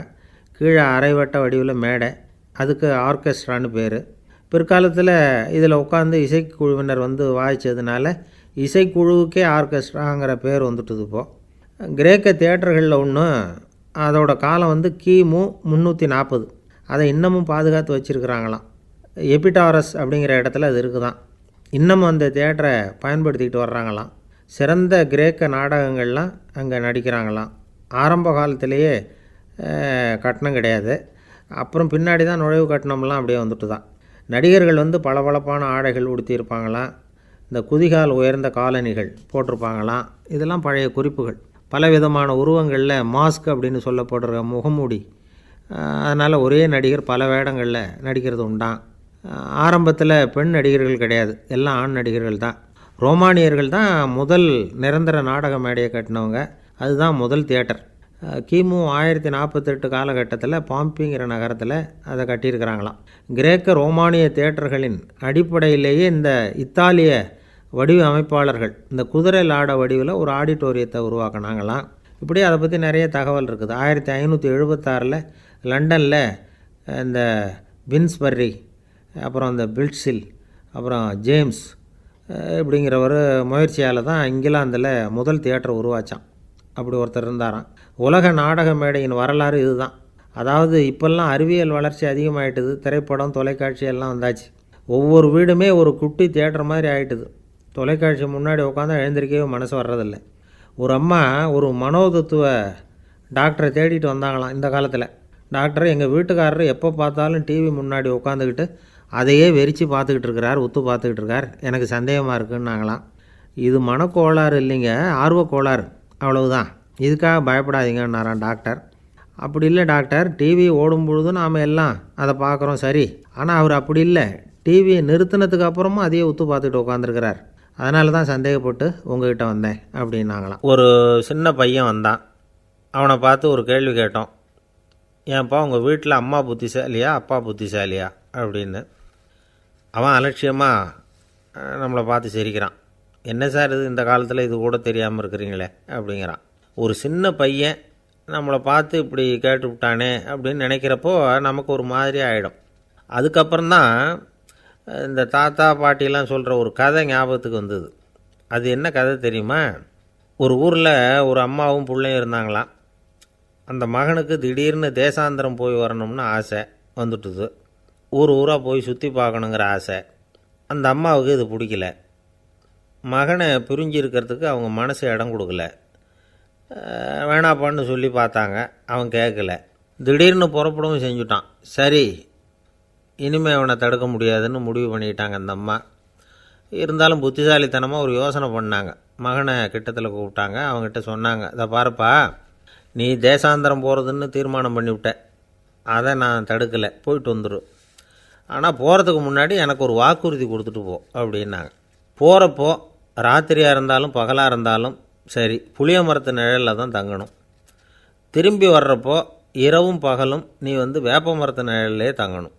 கீழே அரைவட்ட வடிவில் மேடை, அதுக்கு ஆர்கெஸ்ட்ரான்னு பேர். பிற்காலத்தில் இதில் உட்காந்து இசைக்குழுவினர் வாய்ச்சதுனால இசைக்குழுவுக்கே ஆர்கெஸ்ட்ராங்கிற பேர் வந்துட்டுது. இப்போது கிரேக்க தியேட்டர்களில் ஒன்று, அதோட காலம் கிமு 340. அதை இன்னமும் பாதுகாத்து வச்சுருக்கிறாங்களாம். எபிடாரஸ் அப்படிங்கிற இடத்துல அது இருக்குதான். இன்னமும் அந்த தியேட்டரை பயன்படுத்திக்கிட்டு வர்றாங்களாம். சிறந்த கிரேக்க நாடகங்கள்லாம் அங்கே நடிக்கிறாங்களாம். ஆரம்ப காலத்திலேயே கட்டணம் கிடையாது. அப்புறம் பின்னாடி தான் நுழைவு கட்டணம்லாம் அப்படியே வந்துட்டு தான். நடிகர்கள் பளபளப்பான ஆடைகள் உடுத்தியிருப்பாங்களாம். இந்த குதிகால் உயர்ந்த காலணிகள் போட்டிருப்பாங்களாம். இதெல்லாம் பழைய குறிப்புகள். பலவிதமான உருவங்களில் மாஸ்க் அப்படின்னு சொல்லப்படுற முகமூடி. அதனால் ஒரே நடிகர் பல வேடங்களில் நடிக்கிறது உண்டான். ஆரம்பத்தில் பெண் நடிகர்கள் கிடையாது, எல்லாம் ஆண் நடிகர்கள் தான். ரோமானியர்கள் தான் முதல் நிரந்தர நாடக மேடையை கட்டினவங்க. அதுதான் முதல் தியேட்டர். கிமு 1048 காலகட்டத்தில் பாம்பிங்கிற நகரத்தில் அதை கட்டியிருக்கிறாங்களாம். கிரேக்க ரோமானிய தியேட்டர்களின் அடிப்படையிலேயே இந்த இத்தாலிய வடிவ அமைப்பாளர்கள் இந்த குதிரை லாட வடிவில் ஒரு ஆடிட்டோரியத்தை உருவாக்கினாங்களாம். இப்படி அதை பற்றி நிறைய தகவல் இருக்குது. 1576 லண்டனில் இந்த பின்ஸ்பர்ரி, அப்புறம் இந்த பில்ட்ஸில், அப்புறம் ஜேம்ஸ் இப்படிங்கிறவர் முயற்சியால் தான் இங்கிலாந்தில் முதல் தியேட்டர் உருவாச்சான். அப்படி ஒருத்தர் இருந்தாராம். உலக நாடக மேடையின் வரலாறு இதுதான். அதாவது இப்போல்லாம் அறிவியல் வளர்ச்சி அதிகமாகிட்டுது. திரைப்படம், தொலைக்காட்சி எல்லாம் வந்தாச்சு. ஒவ்வொரு வீடுமே ஒரு குட்டி தியேட்டர் மாதிரி ஆகிட்டுது. தொலைக்காட்சி முன்னாடி உட்காந்து எழுந்திருக்கவே மனசு வர்றதில்லை. ஒரு அம்மா ஒரு மனோதத்துவ டாக்டரை தேடிட்டு வந்தாங்களாம் இந்த காலத்தில். டாக்டர், எங்கள் வீட்டுக்காரர் எப்போ பார்த்தாலும் டிவி முன்னாடி உட்காந்துக்கிட்டு அதையே வெறிச்சு பார்த்துக்கிட்டு இருக்கிறார், உத்து பார்த்துக்கிட்டு இருக்கார், எனக்கு சந்தேகமாக இருக்குன்னாங்களாம். இது மனக்கோளாறு இல்லைங்க, ஆர்வக்கோளாறு, அவ்வளவுதான், இதுக்காக பயப்படாதீங்கன்னாராம் டாக்டர். அப்படி இல்லை டாக்டர், டிவி ஓடும் பொழுது நாம் எல்லாம் அதை பார்க்குறோம் சரி, ஆனால் அவர் அப்படி இல்லை, டிவியை நிறுத்தினதுக்கு அப்புறமும் அதையே உத்து பார்த்துக்கிட்டு உட்காந்துருக்கிறார், அதனால தான் சந்தேகப்பட்டு உங்ககிட்ட வந்தேன் அப்படின்னாங்களாம். ஒரு சின்ன பையன் வந்தான். அவனை பார்த்து ஒரு கேள்வி கேட்டோம். ஏன்ப்பா உங்கள் வீட்டில் அம்மா புத்திசாலியா அப்பா புத்திசாலியா அப்படின்னு. அவன் அலட்சியமாக நம்மளை பார்த்து சிரிக்கிறான். என்ன சார் இது, இந்த காலத்தில் இது கூட தெரியாமல் இருக்கிறீங்களே அப்படிங்கிறான். ஒரு சின்ன பையன் நம்மளை பார்த்து இப்படி கேட்டு விட்டானே அப்படின்னு நினைக்கிறப்போ நமக்கு ஒரு மாதிரி ஆகிடும். அதுக்கப்புறம்தான் இந்த தாத்தா பாட்டிலாம் சொல்கிற ஒரு கதை ஞாபகத்துக்கு வந்தது. அது என்ன கதை தெரியுமா? ஒரு ஊரில் ஒரு அம்மாவும் பிள்ளையும் இருந்தாங்களாம். அந்த மகனுக்கு திடீர்னு தேசாந்திரம் போய் வரணும்னு ஆசை வந்துட்டுது. ஊராக போய் சுற்றி பார்க்கணுங்கிற ஆசை. அந்த அம்மாவுக்கு இது பிடிக்கல. மகனை பிரிஞ்சு இருக்கிறதுக்கு அவங்க மனசு இடம் கொடுக்கல. வேணாப்பான்னு சொல்லி பார்த்தாங்க, அவன் கேட்கல. திடீர்னு புறப்படவும் செஞ்சுட்டான். சரி, இனிமேல் அவனை தடுக்க முடியாதுன்னு முடிவு பண்ணிட்டாங்க அந்த அம்மா. இருந்தாலும் புத்திசாலித்தனமாக ஒரு யோசனை பண்ணாங்க. மகனை கிட்டத்தில் கூப்பிட்டாங்க. அவங்ககிட்ட சொன்னாங்க, இதை பாருப்பா, நீ தேசாந்திரம் போகிறதுன்னு தீர்மானம் பண்ணிவிட்ட, அதை நான் தடுக்கலை, போயிட்டு வந்துடும். ஆனால் போகிறதுக்கு முன்னாடி எனக்கு ஒரு வாக்குறுதி கொடுத்துட்டு போ அப்படின்னாங்க. போகிறப்போ ராத்திரியாக இருந்தாலும் பகலாக இருந்தாலும் சரி, புளிய மரத்து நிழலில் தான் தங்கணும். திரும்பி வர்றப்போ இரவும் பகலும் நீ வேப்ப மரத்து நிழல்லே தங்கணும்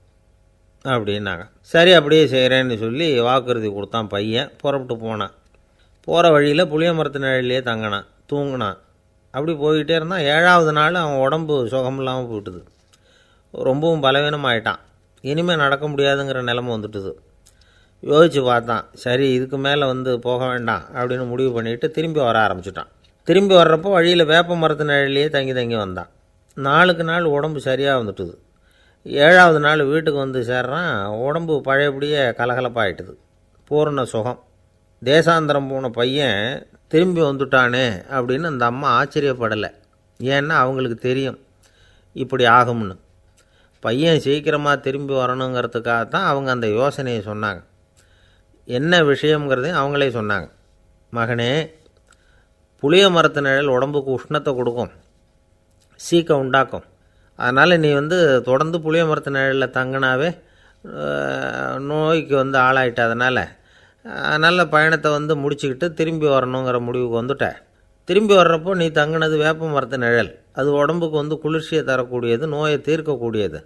அப்படின்னாங்க. சரி, அப்படியே செய்கிறேன்னு சொல்லி வாக்குறுதி கொடுத்தான் பையன். புறப்பட்டு போனான். போகிற வழியில் புளிய மரத்து நிழல்லையே தங்கினான், தூங்கினான். அப்படி போய்கிட்டே இருந்தான். 7ஆவது நாள் அவன் உடம்பு சுகமில்லாமல் போயிட்டுது. ரொம்பவும் பலவீனமாயிட்டான். இனிமேல் நடக்க முடியாதுங்கிற நிலைமை வந்துட்டுது. யோசித்து பார்த்தான். சரி, இதுக்கு மேலே போக வேண்டாம் அப்படின்னு முடிவு பண்ணிவிட்டு திரும்பி வர ஆரம்பிச்சிட்டான். திரும்பி வர்றப்போ வழியில் வேப்ப மரத்து நிழல்லையே தங்கி வந்தான். நாளுக்கு நாள் உடம்பு சரியாக வந்துட்டுது. 7ஆவது நாள் வீட்டுக்கு சேர்றான். உடம்பு பழையபடியே கலகலப்பாயிட்டுது. பூரண சுகம். தேசாந்திரம் போன பையன் திரும்பி வந்துட்டானே அப்படின்னு அந்த அம்மா ஆச்சரியப்படலை. ஏன்னா அவங்களுக்கு தெரியும் இப்படி ஆகும்னு. பையன் சீக்கிரமாக திரும்பி வரணுங்கிறதுக்காக தான் அவங்க அந்த யோசனையை சொன்னாங்க. என்ன விஷயங்கிறதையும் அவங்களே சொன்னாங்க. மகனே, புளிய மரத்து நிழல் உடம்புக்கு உஷ்ணத்தை கொடுக்கும், சீக்கம் உண்டாக்கும். அதனால் நீ தொடர்ந்து புளிய மரத்து நிழலில் தங்கினாவே நோய்க்கு ஆளாயிட்ட. அதனால் பயணத்தை முடிச்சுக்கிட்டு திரும்பி வரணுங்கிற முடிவுக்கு வந்துட்ட. திரும்பி வர்றப்போ நீ தங்கினது வேப்ப மரத்து நிழல். அது உடம்புக்கு குளிர்ச்சியை தரக்கூடியது, நோயை தீர்க்கக்கூடியது.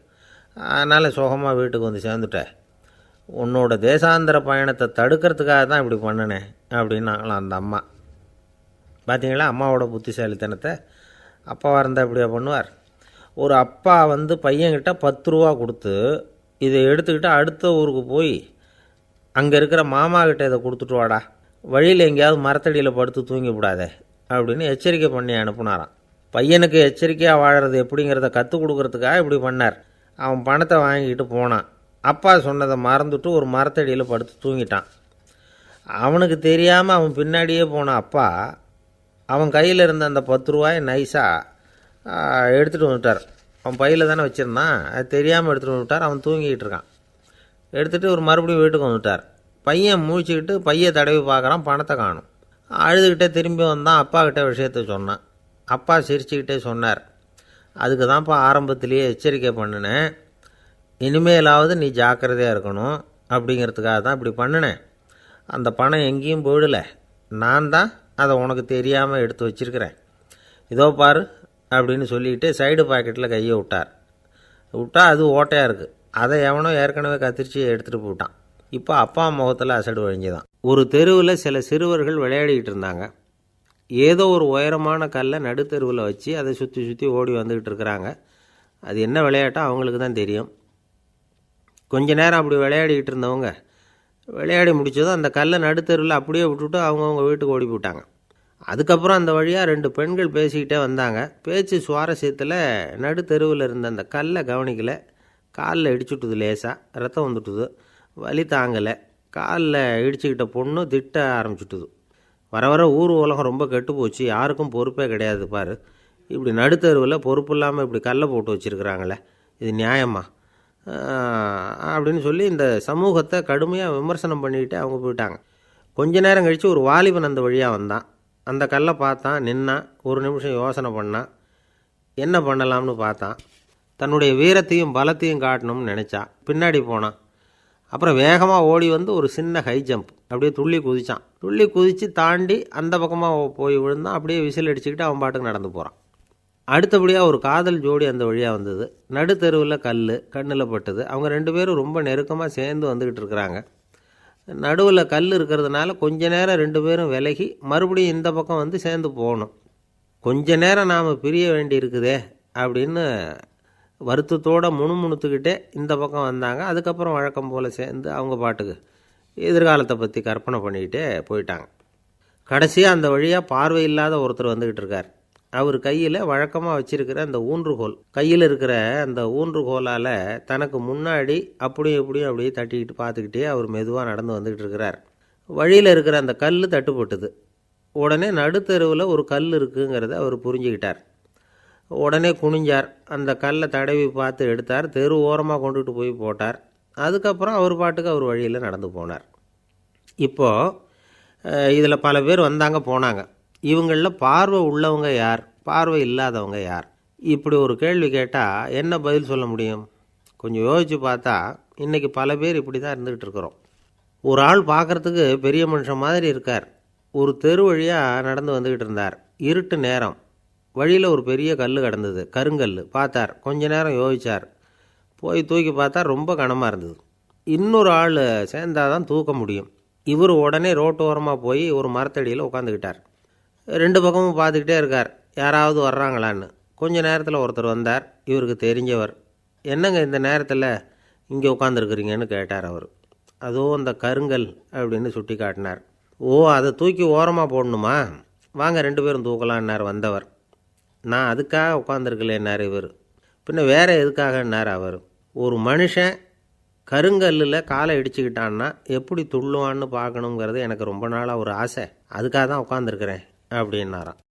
அதனால் சுகமாக வீட்டுக்கு சேர்ந்துட்ட. உன்னோட தேசாந்திர பயணத்தை தடுக்கிறதுக்காக தான் இப்படி பண்ணினேன் அப்படின்னாங்களாம் அந்த அம்மா. பார்த்தீங்களா அம்மாவோட புத்திசாலித்தனத்தை? அப்பாவாக இருந்தால் இப்படியா பண்ணுவார்? ஒரு அப்பா பையன்கிட்ட 10 ரூபா கொடுத்து இதை எடுத்துக்கிட்டு அடுத்த ஊருக்கு போய் அங்கே இருக்கிற மாமா கிட்ட இதை கொடுத்துட்டு வாடா, வழியில் எங்கேயாவது மரத்தடியில் படுத்து தூங்கி விடாதே அப்படின்னு எச்சரிக்கை பண்ணி அனுப்புனாராம். பையனுக்கு எச்சரிக்கையாக வாழறது எப்படிங்கிறத கற்றுக் கொடுக்கறதுக்காக இப்படி பண்ணார். அவன் பணத்தை வாங்கிக்கிட்டு போனான். அப்பா சொன்னதை மறந்துட்டு ஒரு மரத்தடியில் படுத்து தூங்கிட்டான். அவனுக்கு தெரியாமல் அவன் பின்னாடியே போன அப்பா அவன் கையில் இருந்த அந்த 10 ரூபாயை நைஸாக எடுத்துகிட்டு வந்துட்டார். அவன் பையில் தானே வச்சுருந்தான், அது தெரியாமல் எடுத்துகிட்டு வந்துட்டார். அவன் தூங்கிக்கிட்டு இருக்கான். எடுத்துகிட்டு ஒரு மறுபடியும் வீட்டுக்கு வந்துட்டார். பையன் முழிச்சுக்கிட்டு பையை தடவி பார்க்குறான், பணத்தை காணும். அழுதுகிட்டே திரும்பி வந்தான். அப்பா கிட்ட விஷயத்த சொன்னான். அப்பா சிரிச்சுக்கிட்டே சொன்னார், அதுக்கு தான்ப்பா ஆரம்பத்திலேயே எச்சரிக்கை பண்ணினேன், இனிமேலாவது நீ ஜாக்கிரதையாக இருக்கணும் அப்படிங்கிறதுக்காக தான் இப்படி பண்ணினேன். அந்த பணம் எங்கேயும் போயிடலை, நான் தான் அதை உனக்கு தெரியாமல் எடுத்து வச்சிருக்கிறேன். இதோ பாரு அப்படின்னு சொல்லிக்கிட்டு சைடு பாக்கெட்டில் கையை விட்டா அது ஓட்டையாக இருக்குது. அதை எவனோ ஏற்கனவே கத்திரிச்சு எடுத்துகிட்டு போட்டான். இப்போ அப்பா முகத்தில் அசடு வழிஞ்சுதான். ஒரு தெருவில் சில சிறுவர்கள் விளையாடிக்கிட்டு இருந்தாங்க. ஏதோ ஒரு உயரமான கல்லை நடுத்தெருவில் வச்சு அதை சுற்றி சுற்றி ஓடி வந்துக்கிட்டு இருக்கிறாங்க. அது என்ன விளையாட்டோ அவங்களுக்கு தான் தெரியும். கொஞ்ச நேரம் அப்படி விளையாடிக்கிட்டு இருந்தவங்க விளையாடி முடித்ததும் அந்த கல்லை நடுத்தெருவில் அப்படியே விட்டுட்டு அவங்கவுங்க வீட்டுக்கு ஓடி போட்டாங்க. அதுக்கப்புறம் அந்த வழியாக 2 பெண்கள் பேசிக்கிட்டே வந்தாங்க. பேச்சு சுவாரஸ்யத்தில் நடுத்தெருவில் இருந்த அந்த கல்லை கவனிக்கலை. காலில் இடிச்சுட்டுது, லேசாக ரத்தம் வந்துட்டுது, வலி தாங்கலை. காலில் இடிச்சுக்கிட்ட பொண்ணு திட்ட ஆரம்பிச்சுட்டுது. வர வர ஊர் உலகம் ரொம்ப கெட்டு போச்சு, யாருக்கும் பொறுப்பே கிடையாது பாரு, இப்படி நடுத்தருவில் பொறுப்பு இல்லாமல் இப்படி கல்லை போட்டு வச்சுருக்குறாங்களே, இது நியாயமா அப்படின்னு சொல்லி இந்த சமூகத்தை கடுமையாக விமர்சனம் பண்ணிக்கிட்டு அவங்க போயிட்டாங்க. கொஞ்ச நேரம் கழித்து ஒரு வாலிபன் அந்த வழியாக வந்தான். அந்த கல்லை பார்த்தான், நின்னான், ஒரு நிமிஷம் யோசனை பண்ணான், என்ன பண்ணலாம்னு பார்த்தான். தன்னுடைய வீரத்தையும் பலத்தையும் காட்டணும்னு நினச்சான். பின்னாடி போனான். அப்புறம் வேகமாக ஓடி வந்து ஒரு சின்ன ஹை ஜம்ப் அப்படியே துள்ளி குதித்தான். துள்ளி குதித்து தாண்டி அந்த பக்கமாக போய் விழுந்தான். அப்படியே விசில் அடிச்சுக்கிட்டு அவன் பாட்டுக்கு நடந்து போகிறான். அடுத்தபடியாக ஒரு காதல் ஜோடி அந்த வழியாக வந்தது. நடுத்தெருவில் கண்ணில் பட்டது. அவங்க 2 பேரும் ரொம்ப நெருக்கமாக சேர்ந்து வந்துக்கிட்டு இருக்கிறாங்க. நடுவில் கல் இருக்கிறதுனால கொஞ்ச நேரம் 2 பேரும் விலகி மறுபடியும் இந்த பக்கம் வந்து சேர்ந்து போகணும். கொஞ்ச நேரம் நாம் பிரிய வேண்டி இருக்குதே அப்படின்னு வருத்தத்தோடு முணுமுணுத்துக்கிட்டே இந்த பக்கம் வந்தாங்க. அதுக்கப்புறம் வழக்கம் போல் சேர்ந்து அவங்க பாட்டுக்கு எதிர்காலத்தை பற்றி கற்பனை பண்ணிக்கிட்டே போயிட்டாங்க. கடைசியாக அந்த வழியாக பார்வை இல்லாத ஒருத்தர் வந்துக்கிட்டு இருக்கார். அவர் கையில் வழக்கமாக வச்சிருக்கிற அந்த ஊன்றுகோல், கையில் இருக்கிற அந்த ஊன்றுகோலால் தனக்கு முன்னாடி அப்படியும் அப்படியே தட்டிக்கிட்டு பார்த்துக்கிட்டே அவர் மெதுவாக நடந்து வந்துக்கிட்டு இருக்கிறார். வழியில் இருக்கிற அந்த கல் தட்டுப்பட்டுது. உடனே நடுத்தெருவில் ஒரு கல் இருக்குங்கிறத அவர் புரிஞ்சுக்கிட்டார். உடனே குனிஞ்சார். அந்த கல்லை தடவி பார்த்து எடுத்தார். தெரு ஓரமாக கொண்டுகிட்டு போய் போட்டார். அதுக்கப்புறம் அவர் பாட்டுக்கு அவர் வழியில் நடந்து போனார். இப்போது இதில் பல பேர் வந்தாங்க போனாங்க. இவங்களில் பார்வை உள்ளவங்க யார், பார்வை இல்லாதவங்க யார்? இப்படி ஒரு கேள்வி கேட்டால் என்ன பதில் சொல்ல முடியும்? கொஞ்சம் யோசித்து பார்த்தா இன்றைக்கி பல பேர் இப்படி தான் இருந்துக்கிட்டு இருக்கிறோம். ஒரு ஆள் பார்க்குறதுக்கு பெரிய மனுஷன் மாதிரி இருக்கார். ஒரு தெரு வழியாக நடந்து வந்துக்கிட்டு இருந்தார். இருட்டு நேரம். வழியில் ஒரு பெரிய கல் கிடந்தது, கருங்கல். பார்த்தார். கொஞ்ச நேரம் யோசித்தார். போய் தூக்கி பார்த்தா ரொம்ப கனமாக இருந்தது. இன்னொரு ஆள் சேர்ந்தாதான் தூக்க முடியும். இவர் உடனே ரோட்டோரமாக போய் ஒரு மரத்தடியில் உட்காந்துக்கிட்டார். 2 பக்கமும் பார்த்துக்கிட்டே இருக்கார், யாராவது வர்றாங்களான்னு. கொஞ்ச நேரத்தில் ஒருத்தர் வந்தார். இவருக்கு தெரிஞ்சவர். என்னங்க இந்த நேரத்தில் இங்கே உட்காந்துருக்குறீங்கன்னு கேட்டார் அவர். அதோ அந்த கருங்கல் அப்படின்னு சுட்டி காட்டினார். ஓ, அதை தூக்கி ஓரமாக போடணுமா? வாங்க 2 பேரும் தூக்கலான்னார் வந்தவர். நான் அதுக்காக உட்காந்துருக்கலேன்னார் இவர். பின்ன வேற எதுக்காகன்னார் அவர். ஒரு மனுஷன் கருங்கல்லில் காலை இடிச்சுக்கிட்டான்னா எப்படி துள்ளுவான்னு பார்க்கணுங்கிறது எனக்கு ரொம்ப நாளாக ஒரு ஆசை. அதுக்காக தான் உட்காந்துருக்கிறேன் அப்படின்னாராம்.